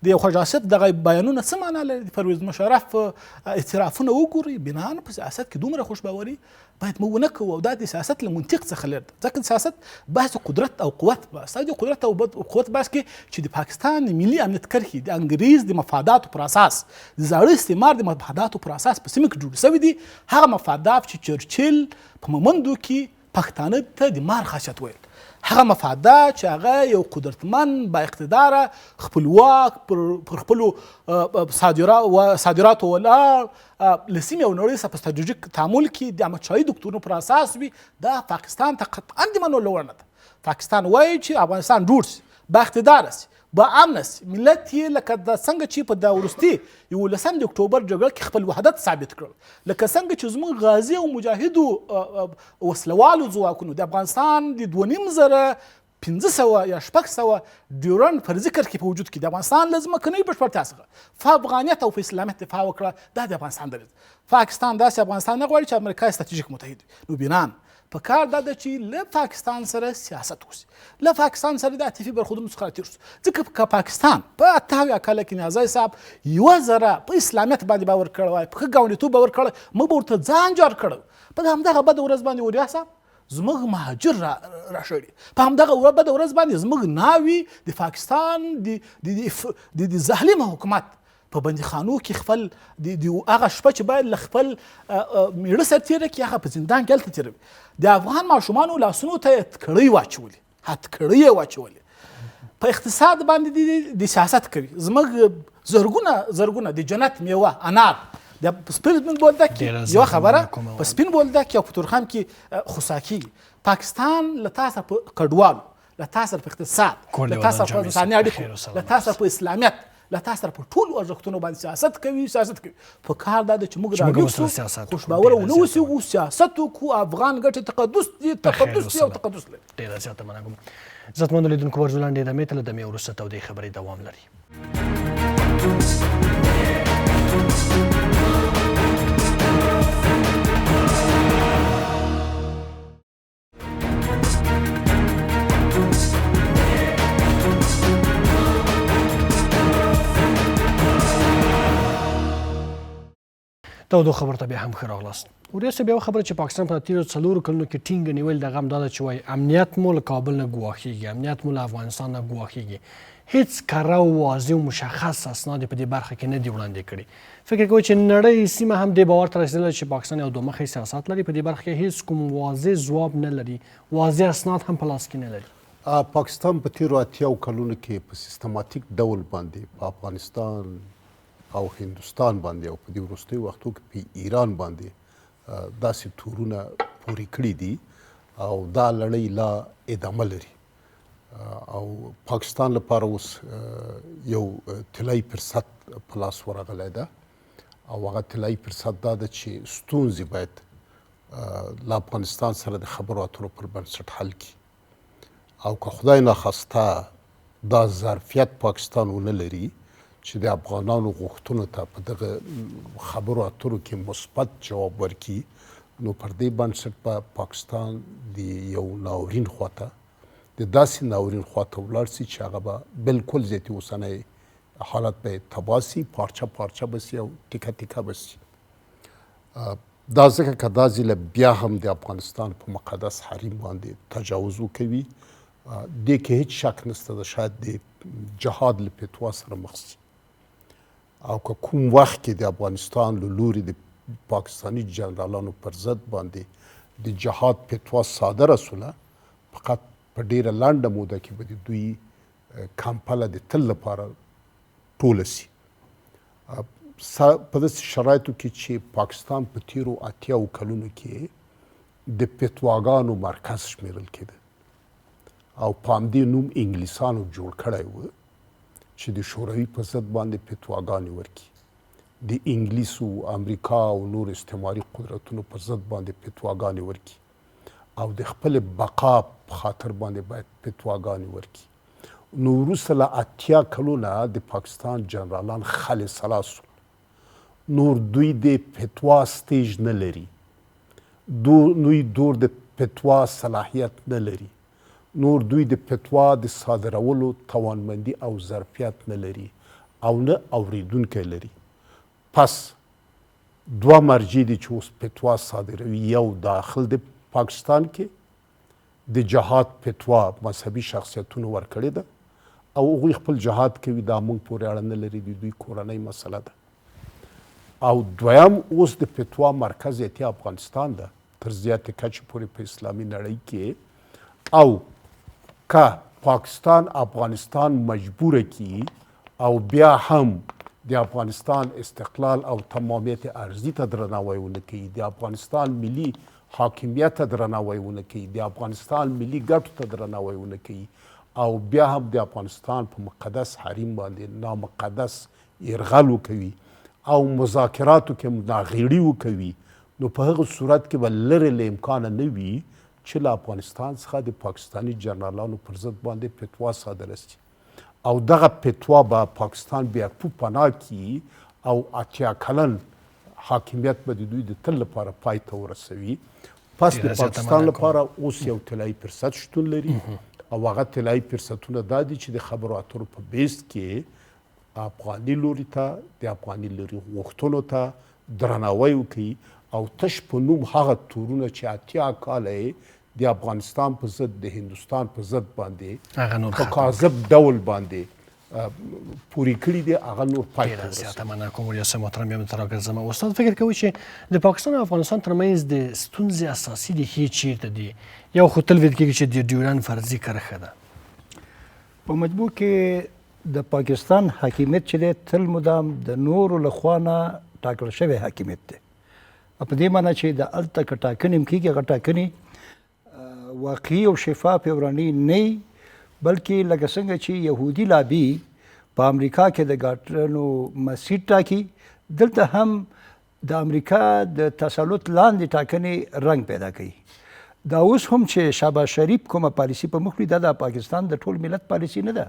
د خواجه آصف دغه بیانونه څه معنا لري، د پرویز مشرف اعترافونه وګورئ. بناء په سیاست کې دومره خوشباوري باید موږ ونه کوو، او دا د سیاست له منطق څخه لري، ځکه سیاست بحث قدرت او قوت بحث دی، قدرت او قوت بحث کې چې د پاکستان ملي امنیت کرښې د انګریز د مفاداتو پر اساس، د زاړه استعمار د مفاداتو پر اساس په سیمه کې جوړ شوي دي. هغه مفادات چې چرچل په مومندو کې پښتانه ته د مار خاصیت ویل، هغه مفادات چې هغه یو قدرتمن با اقتداره خپلواک پر خپلو صادراتو ولاړ له سیمې او نړۍ سره په ستراتیژیک تعامل کې د احمدشاهي دکتورونو پر اساس وي، دا پاکستان ته قطعا د منلو وړ نه ده. پاکستان وایي چې افغانستان جوړ سي، با اقتداره سي، با امن سي، ملت یې لکه څنګه چې په دا وروستي 11 د اکتوبر جګړه کې خپل وحدت ثابت کړل، لکه څنګه چې زموږ غازي او مجاهدو وسلوالو ځواکونو د افغانستان د 2500 یا 600 ډیورنډ فرضي کرښې په وجود کې د افغانستان له ځمکنۍ بشپړتیا څخه په افغانیت او په اسلامیت دفاع وکړه، دا د افغانستان دریځ. پاکستان داسې افغانستان نه غواړي چې امریکا ستراتیژیک متحد وي. نو بنان په کار دا ده چې له پاکستان سره سیاست وشي، له پاکستان سره د عاطفي برخودونو څخه راتېر شو. ځکه که پاکستان په 78 کال کې نیازی صاحب یوه ذره په اسلامیت باندې باور کړی وای، په ښه ګاونډیتوب باور کړی، موږ به ورته ځان جوړ کړی. په همدغه بده ورځ باندې وریا صاحب زموږ مهاجر راشړي، په همدغه بده ورځ باندې زموږ ناوې د پاکستان د ظالم حکومت په بندیخانو کې خپل هغه شپه چې باید له خپل میړه سره تېره کړي هغه په زندان کې هلته تېروي. د افغان ماشومانو لاسونو ته یې هتکړۍ واچولې، هتکړۍ یې واچولې. په اقتصاد باندې د سیاست کوي. زموږ زرګونه د جنت میوه انار د سپین بولده کې یوه خبره په سپین بولده کې او په تورخم کې خوسا کېږي. پاکستان له تا سره په کډوالو، له تا سره په اقتصاد، له تا سره په انساني اړیکو، له تا سره په اسلامیت، له تا سره په ټولو ارزښتونو باندې سیاست کوي. په کار دا ده چې موږ راویښ شو، خوشباوره ونه اوسو، سیاست وکړو. افغان ګټې تقدس دي او تقدس لري. ډېره زیاته مننه کوم. عزتمندو لیدونکو ورځو لنډې دمې ته له دمې وروسته تودې خبرې دوام لري. تودو خبر ته بیا هم ښه راغلاست. وریا صاحب یوه خبره چې پاکستان په تېرو 4 کلونو کې ټینګه نیول د غم دا ده چې وایي امنیت مو له کابل نه ګواښېږي، امنیت مو له افغانستان نه ګواښېږي. هیڅ کره او واضح او مشخص اسناد په دې برخه کې نه دي وړاندې کړي. فکر کوئ چې نړۍ سیمه هم دې باور ته رسېدله چې پاکستان یو دومخی سیاست لري، په دې برخه کې هیڅ کوم واضح ځواب نه لري، واضح اسناد هم په لاس کې نه لري. پاکستان په تېرو 80 کلونو کې په سیستماتیک ډول باندې په افغانستان او هندوستان باندې او په دې وروستیو وختو کې په ایران باندې داسې تورونه پورې کړي دي او دا لړۍ لا ادامه لري. او پاکستان لپاره اوس یو طلایي فرصت په لاس ورغلی ده او هغه طلایي فرصت دا ده چې ستونزې باید له افغانستان سره د خبرو اترو پر بنسټ حل کړي. او که خدای ناخواسته دا ظرفیت پاکستان ونه لري چې د افغانانو غوښتنو ته په دغه خبرو اترو کې مثبت جواب ورکړي، نو پر دې بنسټ به پاکستان د یو ناورین خواته د داسې ناورین خواته ولاړ سي چې هغه به بالکل ذاتي اوسنی حالت به تباه سي، پارچه پارچه به سي او ټیکه ټیکه به سي. دا ځکه که دا ځله بیا هم د افغانستان په مقدس حریم باندې تجاوز وکوي، دې کې هیڅ شک نشته ده شاید د جهاد له فتوا سره مخ سي. او که کوم وخت کې د افغانستان له لوري د پاکستاني جنرالانو پر ضد باندې د جهاد فتوا صادره سوله، فقط په ډیره لنډه موده کې به د دوی کمپله د تل لپاره ټوله سي. په داسې شرایطو کې چې پاکستان په تیرو 80 کلونو کې د فتواګانو مرکز شمیرل کېده او په همدې نوم انګلیسانو جوړ کړی و چې د شوروي په ضد باندې فتواګانې ورکړي، د انګلیسو، امریکا او نور استعماري قدرتونو په ضد باندې فتواګانې ورکړي او د خپل بقا په خاطر باندې باید فتواګانې ورکړي. نو وروسته له 80 کلونه د پاکستان جنرالان خلع سلا سول. نور دوی د فتوا سټیج نه لري، دوی دور د فتوا صلاحیت نه لري، نور دوی د فتوا د صادرولو توانمندي او ظرفیت نه لري او نه اوریدونکی لري. پس دوه مرجع دي چې اوس فتوا صادروي، یو داخل د پاکستان کې د جهاد فتوا مذهبي شخصیتونو ورکړې ده او هغوی خپل جهاد کوي، دا موږ پورې اړه نه لري، د دوی کورنۍ مسله ده. او دویم اوس د فتوا مرکز یې افغانستان ده تر زیاتې کچې پورې په اسلامي نړۍ کې. او که پاکستان افغانستان مجبوره کی او بیا هم د افغانستان استقلال او تمامیت ارضی ته درناوی ونه کوي، د افغانستان ملي حاکمیت ته درناوی ونه کوي، د افغانستان ملي ګټو ته درناوی ونه کوي او بیا هم د افغانستان په مقدس حریم باندې نامقدس یرغل وکوي او مذاکراتو کې ناغیړي وکوي، نو په هغه صورت کې به لرې له امکانه نه وي چې له افغانستان څخه د پاکستاني جنرالانو پر ضد باندې فتوا صادره شي او دغه فتوا به پاکستان بیا پناه کړي او 80 کلن حاکمیت به د دوی د تل لپاره پای ته ورسوي. پس د پاکستان لپاره اوس یو طلایي فرصت شتون لري او هغه طلایي فرصتونه دا دي چې د خبرو اترو په بیس کې افغاني لوري ته د افغاني لوري غوښتنو ته درناوی وکړي او تش په نوم هغه تورونه چې اتیا کاله یې د افغانستان په ضد د هندوستان په ضد باندې په کاذب ډول باندې پوری کړي دي هغه نور پای ته ورسوي. زیاته مننه کوم ریاست محترم یم تر راګرځم. استاد فکر کوي چې د پاکستان او افغانستان ترمنځ د ستونزې اساسي د هیڅ چیرته دي یو خو تل ویل کېږي چې د ډیورند فرضي کرښه ده په مجموع کې د پاکستان حاکمیت چې دی تل مدام د نورو لخوا نه ټاکل شوی حاکمیت دی. په دې معنی چې د هلته که ټاکنې هم کېږي هغه ټاکنې واقعي او شفاف او رڼې نه بلکې لکه څنګه چې یهودي لابي په امریکا کې د ګاټرنو مسیر ټاکي دلته هم د امریکا د تسلط لاندې ټاکنې رنګ پیدا کوي. دا اوس هم چې شهباز شریف کومه پالیسي په مخ وړي دا د پاکستان د ټول ملت پالیسي نه ده.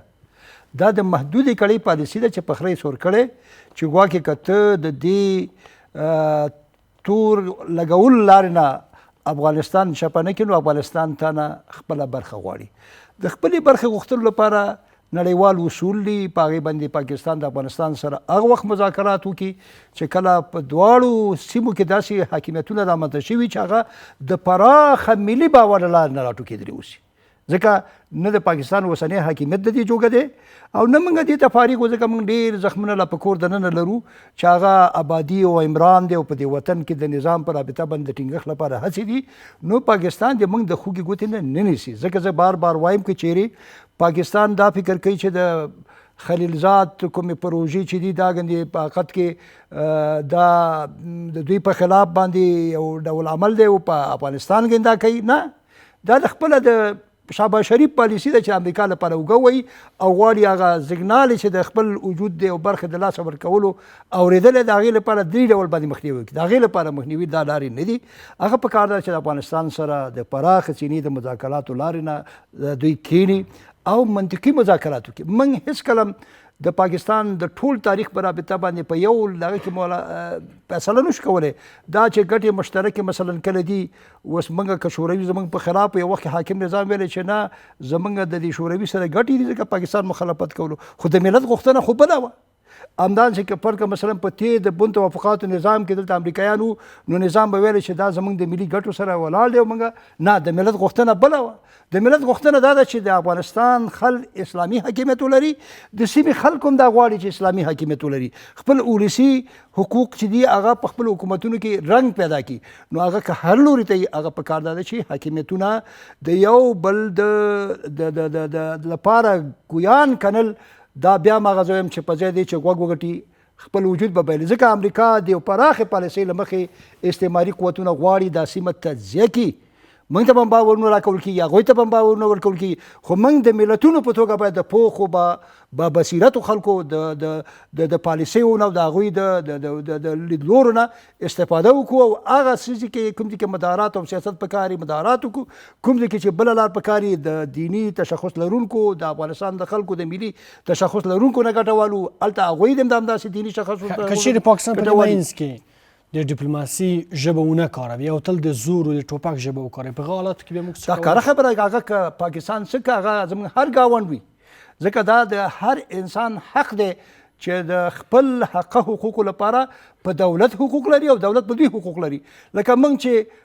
دا د محدودې کړۍ پالیسي ده چې په خره سور کړی چې ګواکې که ته د دې تور لګول لارې نه افغانستان شپه نه کړي نو افغانستان ته نه خپله برخه غواړي. د خپلې برخې غوښتلو لپاره نړیوال اصول دي په هغې باندې پاکستان د افغانستان سره هغه وخت مذاکرات وکړي چې کله په دواړو سیمو کې داسې حاکمیتونه رامنځته شوي چې هغه د پراخه ملي باور له لارې نه راټوکېدلي اوسي. ځکه نه د پاکستان اوسنی حاکمیت د دې جوګه دی او نه موږ دې ته فارغ وو ځکه موږ ډېر زخمونه لا په کور دننه لرو چې هغه آبادي او عمران دی او په دې وطن کې د نظام په رابطه باندې د ټینګښت لپاره هڅې دي. نو پاکستان د موږ د خوږې ګوتې نه نیسي. ځکه زه بار بار وایم که چیرې پاکستان دا فکر کوي چې د خلیلزاد کومې پروژې چې دي دا ګندې په حقیقت کې دا د دوی په خلاف باندې یو ډول عمل دی او په افغانستان کې دا کوي نه دا د خپله د شهباز شریف پالیسي ده چې امریکا لپاره اوږه وایي او غواړي هغه سیګنال چې د خپل وجود دی او برخې د لاسه ورکولو اورېدلی د هغې لپاره درې ډول باندې مخنیوي وکړي. د هغې لپاره مخنیوي دا لارې نه دي. هغه په کار ده چې د افغانستان سره د پراخې سینې د مذاکراتو لارې نه دوی کښېني او منطقي مذاکرات وکړي. موږ هېڅکله د پاکستان د ټول تاریخ په رابطه باندې په یو هغه کې فیصله نشو کولی. دا چې ګټې مشترکې مثلا کله دي اوس موږ که شوروي زموږ په خلاف یو وخت حاکم نظام ویلی چې نه زموږ د دې شوروي سره ګټې دي ځکه پاکستان مخالفت کولو خو د ملت غوښتنه خو بله وه. همدان چې که فرق مثلا په تې د بن توافقاتو نظام کې دلته امریکایانو نو نظام به ویلی چې دا زموږ د ملي ګټو سره ولاړ دی او موږ نه د ملت غوښتنه بله وه. د ملت غوښتنه دا ده چې د افغانستان خلک اسلامي حاکمیت ولري د سیمې خلک هم دا غواړي چې اسلامي حاکمیت ولري خپل ولسي حقوق چې دي هغه په خپل حکومتونو کې رنګ پیدا کړي. نو هغه که هر لوري ته هغه په کار دا ده چې حاکمیتونه د یو بل د لپاره ګویان کنل دا بیا ما غزویم چې په ځای دی چې غوږ وګټي خپل وجود به بایلي. ځکه امریکا د یو پراخې پالیسۍ له مخې استعماري قوتونه غواړي دا سیمه تجزیه کړي. موږ ته به هم باورونه راکول کېږي هغوی ته به هم باورونه ورکول کېږي خو موږ د ملتونو په توګه باید د پوخو با بصیرتو خلکو د پالیسیو نه او د هغوی د لیدلورو نه استفاده وکړو او هغه څیز کې کوم ځای کې مدارات او سیاست پکاري مدارات وکړو کوم ځای کې چې بله لار پکاري د دیني تشخص لرونکو د افغانستان د خلکو د ملي تشخص لرونکو نه ګټه والو هلته هغوی د همداسې دیني تشخص که چیرې پاکستان په دې منځ کې د ډیپلوماسي ژبه ونه کاروي او تل د زور او د ټوپک ژبه وکاروي په هغه حالاتو کې بیا موږ دا ښکاره خبره هغه که پاکستان څه که هغه زموږ هر ګاونډ وي ځکه دا د هر انسان حق دی چې د خپل حقه حقوقو لپاره په دولت حقوق لري او دولت په دوی حقوق لري. لکه موږ چې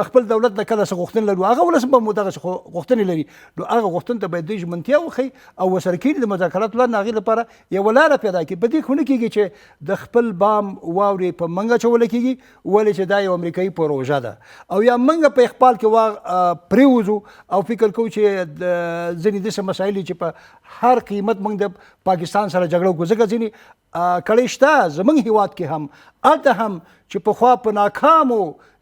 خپل دولت نه کله څه غوښتنې لرو هغه ولس به مو دغسې غوښتنې لري نو هغه غوښتنو ته باید دوی ژمنتیا وښیي او ورسره کېږي د مذاکراتو لارې نه هغې لپاره یوه لاره پیدا کړي. په دې خو نه کېږي چې د خپل بام واورې په موږ اچولی کېږي ولې چې دا یو امریکایي پروژه ده او یا موږ په اخبال کې پرېوځو او فکر کوو چې د ځینې داسې مسایل چې په هر قیمت موږ د پاکستان سره جګړه وکړو ځکه ځینې کړۍ شته زموږ هېواد کې هم هلته هم چې پخوا په ناکامو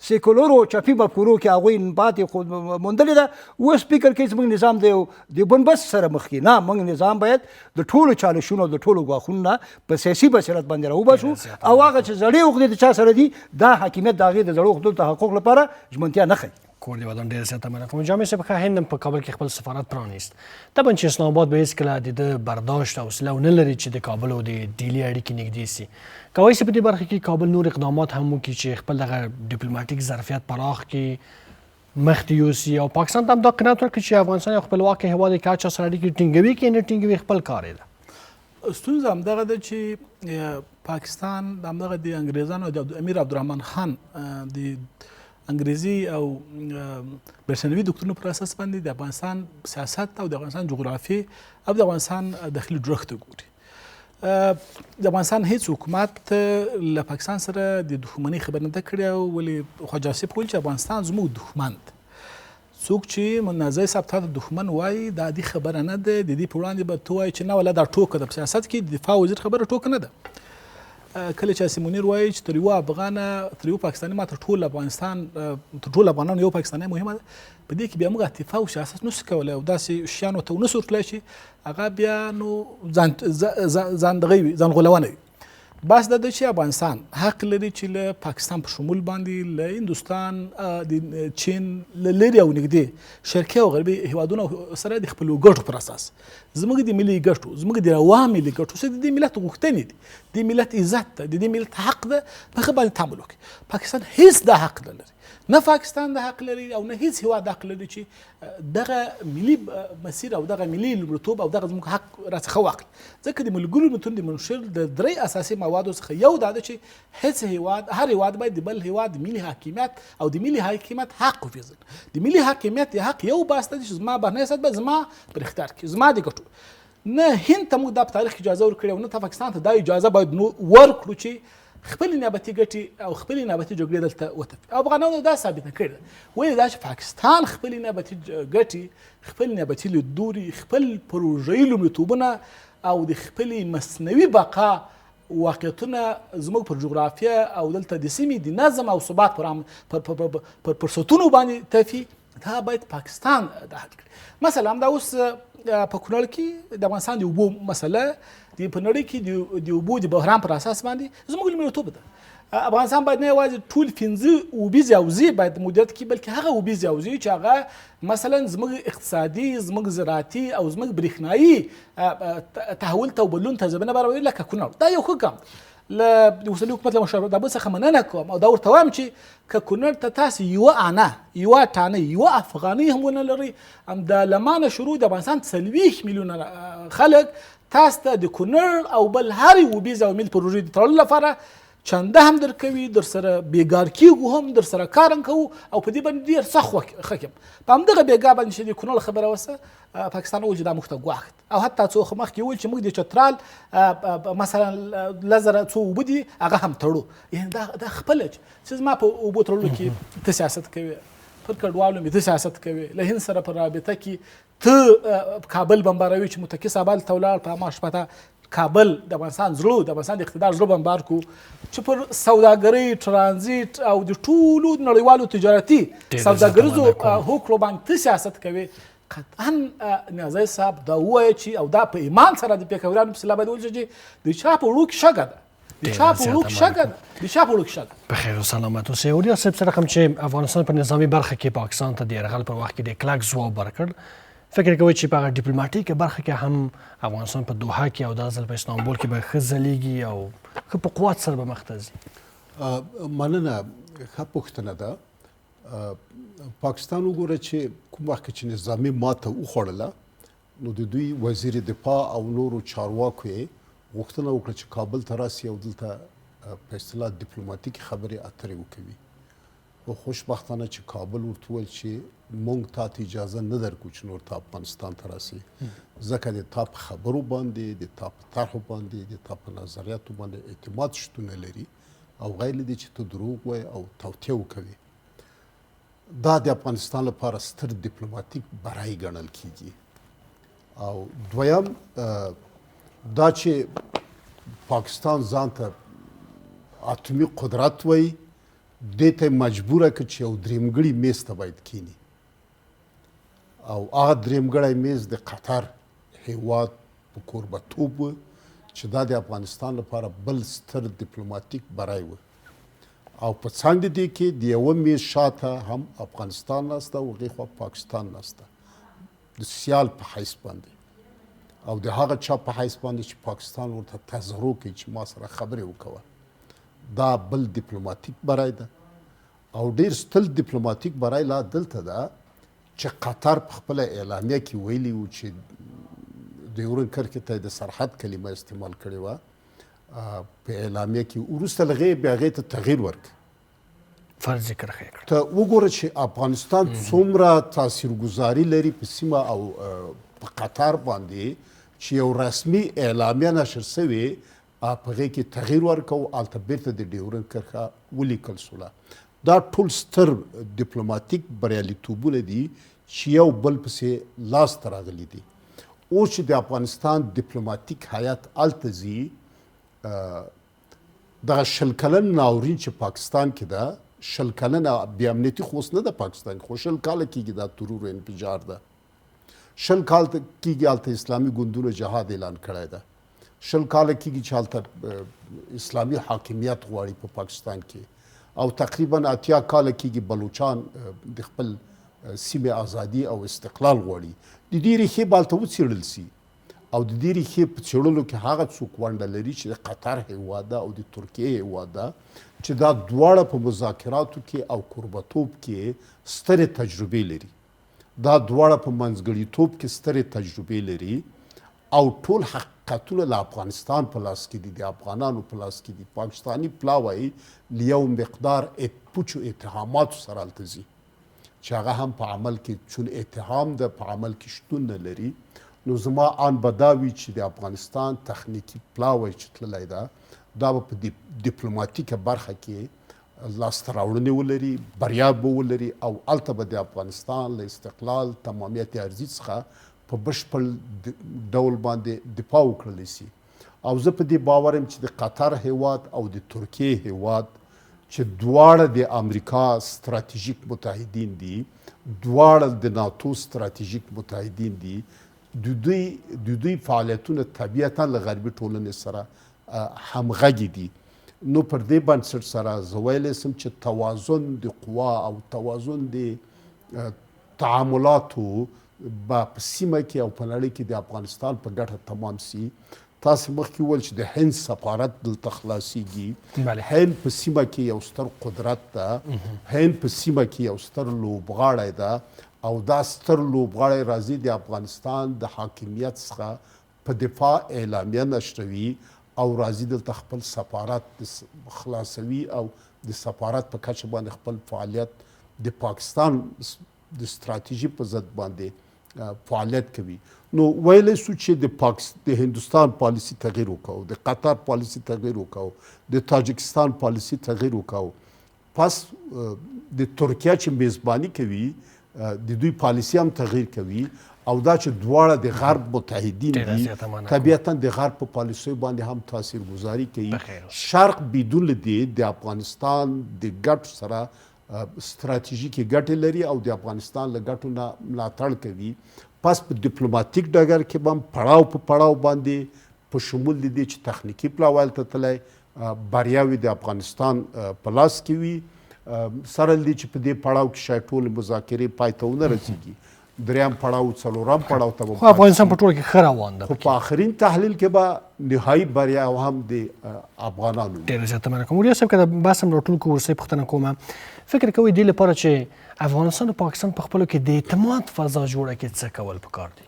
سیکولرو چپي مفکورو کې هغوی پاتې خو موندلې ده اوس فکر کوي زموږ نظام د بنبست سره مخ کړي. نه موږ نظام باید د ټولو چالشونو د ټولو ګواښونو نه په سیاسي بصیرت باندې راوباسو او هغه چې زړې عقدې د چا سره دي دا حاکمیت د هغې د زړو عقدو تحقق لپاره ژمنتیا نه ښیي. کور دی ودان ډېر زیاته مننه کوم. جامع صاحب که هند په کابل کې خپل سفارت پرانیست طبعا چې اسلام آباد به هېڅکله د ده برداشت او حوصله ونه لري چې د کابل او د ډیلي اړیکې نږدې سي. کولی شي په دې برخه کې کابل نور اقدامات هم وکړي چې خپل دغه ډیپلوماټیک ظرفیت پراخ کړي مخ ته یوسي او پاکستان ته هم دا قناعت ورکړي چې افغانستان یو خپلواکه هیواد دی که هر چا سره اړیکې ټینګوي که نه ټینګوي خپل کار یې ده. ستونزه همدغه ده چې پاکستان د همدغه د انګریزانو د امیر عبدالرحمن خان د انګریزي او برټانوي دکتورونو پر اساس باندې د افغانستان سیاست او د افغانستان جغرافیې او د افغانستان داخلي جوړښت ته ګوري. د افغانستان هیڅ حکومت له پاکستان سره د دښمنۍ خبر نه ده کړې او ولې خواجه آصف ویل چې افغانستان زموږ دښمن دی. څوک چې منازع صاحب ته د دښمن وایي دا دې خبره نه ده، د دې په وړاندې به ته وایي چې نه ولا دا ټوکه ده. په سیاست کې د دفاع وزیر خبره ټوکه نه ده. کله چې آصف منیر وایي چې تر یوه افغانه تر یو پاکستاني ما تر ټول افغانستان تر ټول افغانانو یو پاکستانی مهمه ده، په دې کې بیا موږ اتفاق او سیاست نشو کولی او داسې شیانو ته ونسو ورتلی چې هغه بیا نو ځان دغه وي، ځان غولونه وي. بس دا ده چې افغانستان حق لري چې له پاکستان په شمول باندې له هندوستان د چین له لرې او نږدې شرقي او غربي هیوادونو سره د خپلو ګټو پر اساس زموږ د ملي ګټو زموږ د روا ملي ګټو چې د دې ملت غوښتنې دي، د ملت عزت ده، د دې ملت حق ده په هغه باندې تعامل وکړي. پاکستان هیڅ دا حق نه لري، نه پاکستان د حق لري او نه هیڅ هیواد حق لري چې دغه ملي مسیر او دغه ملي لومړیتوب او دغه زموږ حق راڅخه واخلي. ځکه د ملګرو متحدو د منشور د درې اساسي موادو څخه یو دا ده چې هیڅ هیواد هر هیواد باید د بل هیواد ملي حاکمیت او د ملي حاکمیت حق وپېژني. د ملي حاکمیت د حق یو بحث ده چې زما بهرنی سیاست به زما پر اختیار کې زما د ګټو. نه هند ته موږ دا په تاریخ کې اجازه ورکړې او نه ته پاکستان ته دا اجازه باید ورکړو چې خپل نیابتي ګټې او خپل نیابتي جګړې دلته وتپي. او افغانانو دا ثابته کړې ده، ولې دا چې پاکستان خپل نیابتي ګټې، خپل نیابتي لیدلوري، خپل پروژهیي لومړیتوبونه او د خپلې مصنوعي بقا واقعیتونه زموږ پر جغرافیه او دلته د سیمې د نظم او ثبات پر فرصتونو باندې تفي، دا باید پاکستان دا حل کړي. مثلا دا اوس په کونړ کې د افغانستان د اوبو مسله په نړۍ کې د اوبو د بحران پر اساس باندې زموږ لومړیتوب ده. افغانستان باید نه یوازې ټول 15 اوبیزې حوزې باید مدیریت کړي، بلکې هغه اوبیزې حوزې چې هغه مثلا زموږ اقتصادي، زموږ زراعتي او زموږ برېښنایي تحول ته او بدلون ته زمینه برابروي لکه کونړ. دا یو ښه ګام له اوسني حکومت له مشابه څخه مننه کوم او دا ورته وایم چې که کونړ ته تاسو یوه انه، یوه ټانۍ، یوه افغانۍ هم ونه لرئ، همدا لمانه شروع د افغانستان 40 میلیونه خلک تاسو ته د کونړ او بل هرې اوبیزې او ملي پروژې د تړلو لپاره چنده هم درکوي، در سره بیګار کیږو هم در سره کار هم کوو او په دې باندې ډېر سخت ښه یم. په همدغه بیګا باندې چې د کونړ خبره وسه پاکستان وویل چې دا موږ ته ګواښ او حتی څو وخت مخکې وویل چې موږ د چترال مثلا 2000 څو اوبه دي هغه هم تړو. یعنې دا خپله چې زما په اوبو تړلو کې ته سیاست کوې، پر کډوالو مې ته سیاست کوې، له هند سره په رابطه کې ته کابل بمباروي چې متکي صاحب هلته ولاړ په هماغه شپه کابل د افغانستان زړه د افغانستان د اقتدار زړه بمبار کو چې پر سوداګرۍ، ترانزیت او د ټولو نړیوالو تجارتي سوداګریزو هوکړو باندې ته سیاست کوې. قطعا نیازی صاحب دا ووایه چې او دا په ایمان سره د پیکوریانو په سلا باید وویل چې د چا په وړو کې شګه ده، د چا په وړو کې شګه ده، د چا په وړو کې شګه. په خیر او سلامت اوسئ. اوریا صاحب سره کوم چې افغانستان په نظامي برخه کې پاکستان ته د یرغل پر وخت کې د کلک ځواب ورکړ، فکر کوي چې په ډیپلوماټیکه برخه کې هم افغانستان په دوحه کې او دا ځل په استانبول کې به ښه ځلیږي او ښه په قوت سره به مخ ته ځي؟ مننه، ښه پوښتنه ده. پاکستان وګوره چې کوم وخت کې چې نظامي ماته وخوړله نو د دوی وزیر دفاع او نورو چارواکو یې غوښتنه وکړه چې کابل ته راسي او دلته په اصطلاح ډیپلوماټیکې خبرې اترې وکوي. خو خوشبختانه چې کابل ورته وویل چې موږ تا ته اجازه نه درکو چې نور ته افغانستان ته راسي، ځکه د تا په خبرو باندې، د تا په طرحو باندې، د تا په نظریاتو باندې اعتماد شتون نه لري او غیر له دې چې ته دروغ وایې او توطیه وکوي. دا د افغانستان لپاره ستر ډیپلوماټیک بری ګڼل کیږي. او دویم دا چې پاکستان ځان ته اتمی قدرت وایي، دې ته مجبوره کړه چې یو درېمګړي میز ته باید کینی او هغه درېمګړی میز د قطر هیواد په کوربهتوب و چې دا د افغانستان لپاره بل ستر ډیپلوماټیک بری و. او په څنګ د دې کې د یوه میز شاته هم افغانستان ناسته او هغې خوا پاکستان ناسته د سیال په حیث باندې او د هغه چا په حیث باندې چې پاکستان ورته تظاهر وکړي چې ما سره خبرې وکوه. دا بل ډیپلوماټیک بری ده. او ډیر ستل ډیپلوماټیک برای لا دلته ده چې قطر په خپله اعلامیه کې ویلي و چې ډیورن کرښې ته د سرحد کلمه استعمال کړې وه په اعلامیه کې وروسته له هغې بیا هغې ته تغییر ورکړ فرض کرښې کړ. ته وګوره چې افغانستان څومره تاثیرګذاري لري په سیمه او په قطر باندې چې یو رسمي اعلامیه نشر سوې په هغې کې تغییر ورکړ او هلته بیرته د ډیورن کرښه ولیکل سوله. دا ټول ستر ډیپلوماټیک بریالیتوبونه دي چې یو بل پسې لاسته راغلي دي. اوس چې د افغانستان ډیپلوماټیک هیات هلته ځي دغه 20 کلن ناورین چې پاکستان کې ده 20 کلنه بې امنیتي خو اوس نه ده پاکستان کې خو 20 کاله کېږي دا ترور و انفجار ده 20 کال کېږي هلته اسلامي ګوندونو جهاد اعلان کړی ده 20 کاله کېږي چې هلته اسلامي حاکمیت غواړي په پاکستان کې او تقریبا 80 کاله کېږي بلوچان د خپل سیمې ازادي او استقلال غواړي. د دې ریښې به هلته وڅېړل سي او د دې ریښې په څېړلو کې هغه څوک ونډه لري چې د قطر هیواد ده او د ترکیې هیواد ده چې دا دواړه په مذاکراتو کې او کوربتوب کې سترې تجربې لري. دا دواړه په منځګړیتوب کې سترې تجربې لري او ټول حقیقتونه له افغانستان په لاس کې دي د افغانانو په لاس کې دي. پاکستاني پلا وایي له یو مقدار پوچو اتهاماتو سره هلته ځي چې هغه هم په عمل کې چون اتهام ده په عمل کې شتون نه لري. نو زما آن به دا وي چې د افغانستان تخنیکي پلا وایي چې تللی ده دا به په ډیپلوماټیکه برخه کې لاسته راوړنې ولري بریا به ولري او هلته به د افغانستان له استقلال تمامیت ارضي څخه په بشپړ ډول باندې دفاع وکړلی سي. او زه په دې باور یم چې د قطر هیواد او د ترکیې هیواد چې دواړه د امریکا ستراتیژیک متحدین دي دواړه د ناتو ستراتیژیک متحدین دي د دوی فعالیتونه طبیعتا له غربي ټولنې سره همغږي دي. نو پر دې بنسټ سره زه ویلی سم چې توازن د قوا او توازن د تعاملاتو به په سیمه کې او په نړۍ کې د افغانستان په ګټه تمام سي. تاسو مخکې وویل چې د هند سفارت دلته خلاصیږي. هند په سیمه کې یو ستر قدرت ده هند په سیمه کې یو ستر لوبغاړی ده او دا ستر لوبغاړی راځي د افغانستان د حاکمیت څخه په دفاع اعلامیه نشروي او راځي دلته خپل سفارت خلاصوي او د سفارت په کچه باندې خپل فعالیت د پاکستان د ستراتیژي په ضد باندې فعالیت کوي. نو ویلی سو چې د هندوستان پالیسي تغییر وکړو د قطر پالیسي تغییر وکړو د تاجکستان پالیسي تغییر وکړو پس د ترکیه چې میزباني کوي د دوی پالیسي هم تغییر کوي او دا چې دواړه د غرب متحدین دي طبیعتا د غرب په پالیسیو باندې هم تاثیرګذاري کوي. شرق بدون له دې د افغانستان د ګټو سره ستراتیژیکي ګټې لري او د افغانستان له ګټو نه ملاتړ کوي. پس په ډیپلوماټیک ډګر کې به هم پړاو په پړاو باندې په شمول د دې چې تخنیکي پلاویل ته تللی بریاوې د افغانستان په لاس کې وي سره دې چې په دې پړاو کې شاید ټولې مذاکرې پای ته ونه رسېږي دریم پړاو څلورم پړاو ته خو افغانستان په ټوله کې ښه روان ده خو په آخرین تحلیل کې به نهایي بریا هم د افغانانو ډېره زیاته مننه کوم. وړیا صاحب که د بحث هم راټول کړو وروستۍ پوښتنه کومه فکر کوئ دې لپاره چې افغانستان او پاکستان په خپلو کې د اعتماد فضا جوړه کړي څه کول پکار دي؟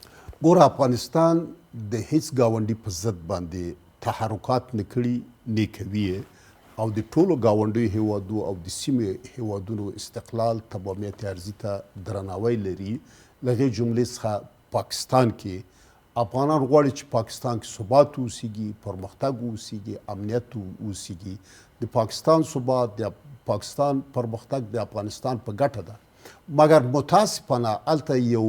ګوره افغانستان د هیڅ ګاونډي په ضد باندې تحرکات نه کړي نه کوي او د ټولو ګاونډیو هیوادو او د سیمې هیوادونو استقلال تمامیت ارضي ته درناوی لري. له هغې جملې څخه پاکستان کې افغانان غواړي چې پاکستان کې ثبات اوسیږي پرمختګ اوسیږي امنیت اوسیږي. د پاکستان ثبات د پاکستان پرمختګ د افغانستان په ګټه ده مګر متاسفانه هلته یو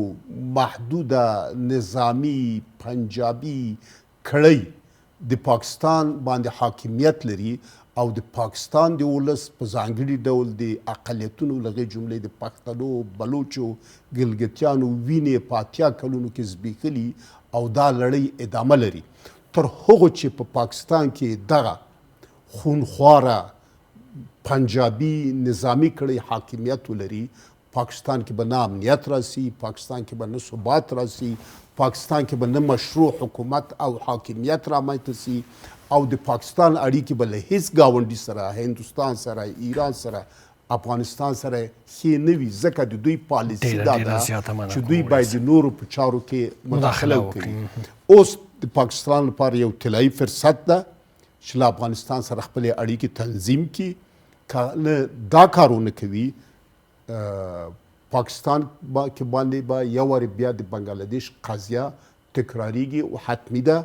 محدوده نظامی پنجابي کړۍ د پاکستان باندې حاکمیت لري او د پاکستان د ولس په ځانګړي ډول د اقلیتونو له هغې جملې د پښتنو بلوچو ګلګتیانو وینې په 80 کلونو کې زبېښلي او دا لړۍ ادامه لري تر هغو چې په پاکستان کې دغه خونخواره پنجابي نظامی کړۍ حاکمیت ولري پاکستان کې به نه امنیت راسي پاکستان کې به نه ثبات راسي پاکستان کې به نه مشروع حکومت او حاکمیت رامنځته سي او د پاکستان اړیکې به له هیڅ ګاونډي سره هندوستان سره ایران سره افغانستان سره ښې نه وي ځکه د دوی پالیسي دا ده چې دوی باید د نورو په چارو کې مداخله وکړي. اوس د پاکستان لپاره یو طلایي فرصت ده چې له افغانستان سره خپلې اړیکې تنظیم کړي. که نه دا کارونه کوي پاکستان کې باندې به یو وارې بیا د بنګلادیش قضیه تکراریږي او حتمي ده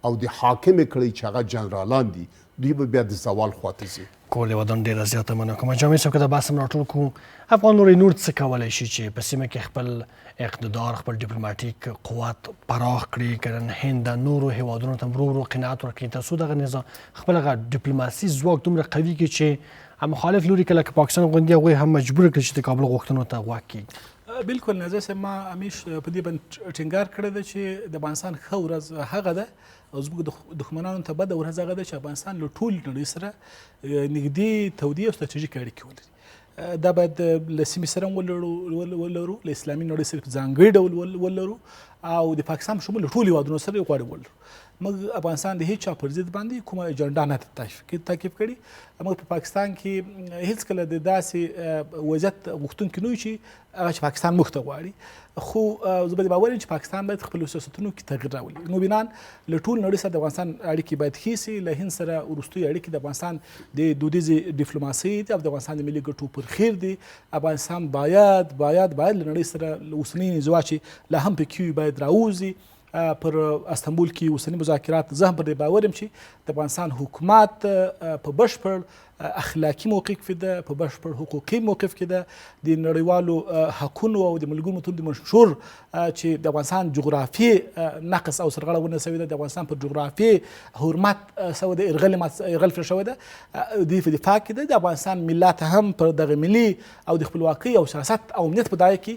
او د حاکمې کړۍ چې هغه جنرالان دي دوی به بیا د زوال خواته ځي. کول ودان ډیره زیاته مننه کوم. جامع صاحب که د بحث راټول کوو افغان نورې نور څه کولی شي چې په سیمه کې خپل اقتدار خپل ډیپلوماټیک قوت پراخ کړي که هند نورو هیوادونو ته ورو ورو قناعت ورکړي ترڅو دغه نظام خپل هغه ډیپلوماسي ځواک دومره قوي کړي چې مخالف لوري کله که پاکستان غوندې هغوی هم مجبور کړي چې د کابل غوښتنو ته غوږ کړي. بالکل نظر صاحب ما همیش په دې باندې ټینګار کړی دی چې د افغانستان ښه ورځ هغه ده او زموږ دښمنانو ته بده ورځ هغه ده چې افغانستان له ټول نړۍ سره نږدې تودې او ستراتیژیک اړیکې ولري. دا باید له سیمې سره ولرو له اسلامي نړۍ سره په ځانګړي ډول ولرو او د پاکستان په شمول له ټولو هیوادونو سره یې غواړو ولرو. موږ افغانستان د هیچ چا پر ضد باندې کومه اجنډا نه تعقیب کړې. موږ په پاکستان کې هیڅکله د داسې وضعیت غوښتونکي نه یو چې هغه چې پاکستان موږ ته غواړي. خو زه به باور یم چې پاکستان باید خپلو سیاستونو کې تغیر راولي. مبینان له ټول نړۍ سره د افغانستان اړیکې باید ښې سي. له هند سره وروستۍ اړیکې د افغانستان د دودیزې ډیپلوماسۍ دي او د افغانستان د ملي ګټو پر خیر دي. افغانستان باید له نړۍ سره له اوسنۍ انزوا چې لا هم پکې باید راوځي. پر استانبول کې اوسني مذاکرات زه هم پر دې باور یم چې د افغانستان حکومت په بشپړ اخلاقي موقف کې ده، په بشپړ حقوقي موقف کې ده. د نړیوالو حقونو او د ملګرو ملتونو د منشور چې د افغانستان جغرافي نقص او سرغړونه سوې ده، د افغانستان پر جغرافي حرمت سوی ده، ارغل پرې شوی ده، دوی په دفاع کې ده. د افغانستان ملت هم پر دغه ملي او د خپلواکۍ او سیاست او امنیت په دایه کې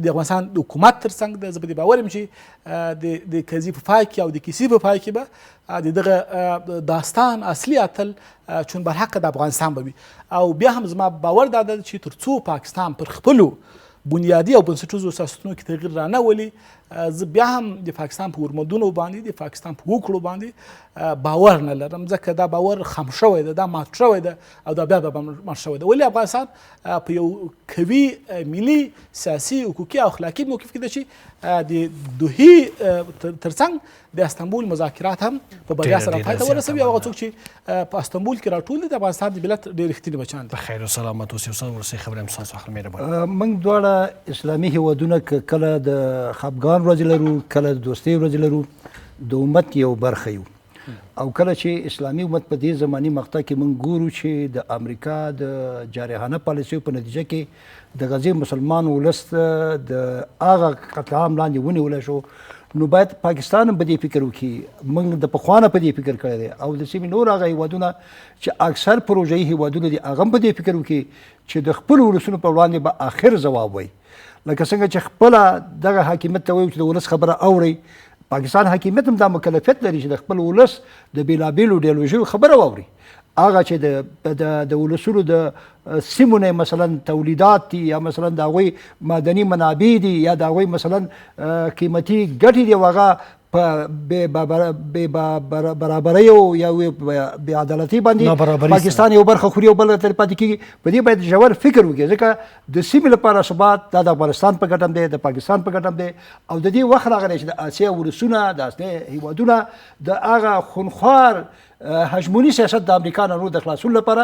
د افغانستان د حکومت تر څنګ ده. زه په دې باور یم چې د قضیې په پای کې او د کیسې په پای کې به د دغه داستان اصلي اتل چون برحق د افغانستان به وي. او بیا هم زما باور دا ده چې تر څو پاکستان پر خپلو بنیادي او بنسټیزو سیاستونو کې تغیر رانه ولي، زه بیا هم د پاکستان په ورمندونو باندې د پاکستان په وکړو باندې باور نه لرم، ځکه دا باور خم شوی ده، دا مات شوی ده او دا بیا به مات شوی ده. ولې افغانستان په یو قوي ملي سیاسي حقوقي او اخلاقي موقف کې ده چې د دوحې ترڅنګ د استانبول مذاکرات هم په بریا سره پای ته ورسوي. او هغه څوک چې په استانبول کې راټول دي د افغانستان د ملت ډېر رښتیني بچیان دي. په خیر او سلامت اوسئ. استاد ورسئ خبرې هم ستاسو اخر مهرباني. موږ دواړه اسلامي هیوادونه کله د خفګان ورځې لرو، کله د دوستۍ ورځې لرو، د امت یو برخه یو. او کله چې اسلامي امت په دې زماني مقطع کې موږ ګورو چې د امریکا د جارحانه پالیسیو په نتیجه کې د غزې مسلمان ولس د هغه قتل عام لاندې ونیولی شو، نو باید پاکستان هم په دې فکر وکړي. موږ د پخوا نه په دې فکر کړی دی او د سیمې نور هغه هیوادونه چې اکثر پروژهي هیوادونه دي هغه هم په دې فکر وکړي چې د خپلو ولسونو په وړاندې به آخر ځواب وایي. لکه څنګه چې خپله دغه حاکمیت ته وایو چې د ولس خبره اورئ، پاکستان حاکمیت هم دا مکلفیت لري چې د خپل ولس د بېلابېلو ایډیالوژیو خبره واوري. هغه چې د ولسونو د سیمو نه مثلا تولیدات دي یا مثلا د هغوی معدني منابع دي یا د هغوی مثلا قیمتي ګټې دي او هغه په بې برابریو یا بې عدالتۍ باندې پاکستان یو برخه خوري او بله ترې پاتې کېږي. په دې باید ژور فکر وکړي، ځکه د سیمې لپاره ثبات دا د افغانستان په ګټه هم دی، د پاکستان په ګټه هم دی. او د دې وخت راغلی چې د اسیا ولسونه د اسیا هیوادونه د هغه خونخوار هژموني سیاست د امریکا نه د خلاصون لپاره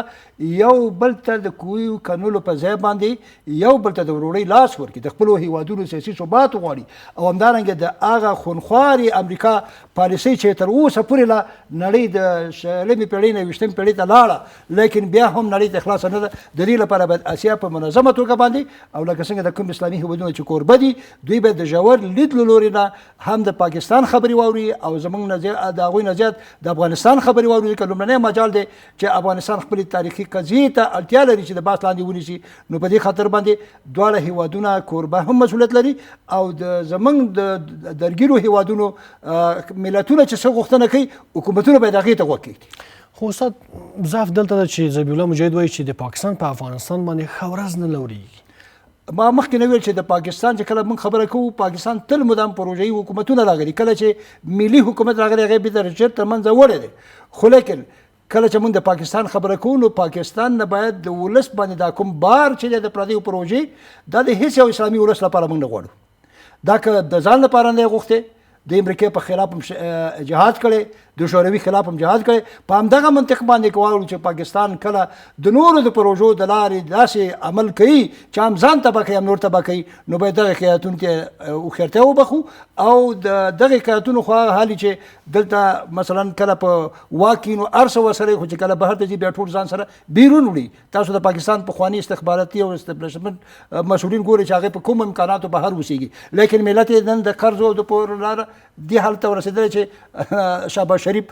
یو بل ته د کویو کنولو په ځای باندې یو بل ته د وروړۍ لاس ورکړي، د خپلو هیوادونو سیاسي ثبات وغواړي. او همدارنګه د هغه خونخوارې امریکا پالیسۍ چې تر اوسه پورې لا نړۍ د شلمې پیړۍ نه 20مې پیړۍ ته لاړه، لیکن بیا هم نړۍ ته خلاصه نه ده. د دې لپاره باید اسیا په منظمه توګه باندې او لکه څنګه د کوم اسلامي هیوادونه چې کوربه دي دوی باید د ژور لید له لوري نه هم د پاکستان خبرې واوري او زموږ د هغوی نه زیات د افغانستان خبرې واوري، ځکه لومړنی مجال دی چې افغانستان خپلې تاریخي قضیې ته اړتیا لري چې د بحث لاندې ونیسي. نو په دې خاطر باندې دواړه هیوادونه کوربه هم مسؤلیت لري او د زموږ د درګیرو هیوادونو ملتونه چې څه غوښتنه کوي حکومتونه باید هغې ته غوږ کېږدي. خو استاد ضعف دلته ده چې ذبیح الله مجاهد وایي چې د پاکستان په افغانستان باندې ښه ورځ نه لورېږي. ما مخکې نه ویل چې د پاکستان چې کله موږ خبره کوو پاکستان تل مدام پروژهي حکومتونه راغلي، کله چې ملي حکومت راغلی هغې بېرته تر منځه وړی دی. خو لیکن کله چې موږ د پاکستان خبره کوو نو پاکستان نه باید د ولس باندې دا کوم بار چې دی د پردیو پروژې دا د هیڅ یو اسلامي ولس لپاره موږ نه غواړو. دا که د ځان لپاره نه غوښتې د امریکې په خلاف هم جهاد کړی، د شوروي خلاف هم جهاد کړی، په همدغه منطق باندې کوو چې پاکستان کله د نورو د پروژو د لارې داسې عمل کوي چې هم ځان تباه کوي هم نور تباه کوي، نو باید دغه قیادتونو ته هوښیارتیا وبخو او د دغه قیادتونو خو هغه حالي چې دلته مثلا کله په واک کې نو هر څه ورسره خو چې کله بهر ته ځي بیا ټول ځان سره بیرون وړي. تاسو د پاکستان پخواني استخباراتي او استبلیشمنټ مسؤلین ګورئ چې هغې په کوم امکاناتو بهر اوسېږي، لیکن ملت یې نن د قرض او د پور لاره دې حالت ته ورسېدلی چې شهباز شریف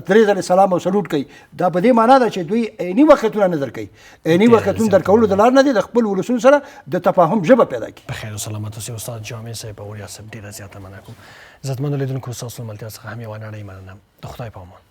3 ځلې سلام او سلوټ کوي. دا په دې معنا ده چې دوی عیني وختونه نه درکوي، عیني وختونه درکولو د لار نه دی د خپل ولسونو سره د تفاهم ژبه پیدا کړي. بخیر او سلامت اوسئ استاد جامع صاحب او وریا صاحب، ډېره زیاته مننه کوم. عزتمنو لیدونکو ستاسو له ملتیا څخه هم یوه نړۍ مننه. د خدای په امان.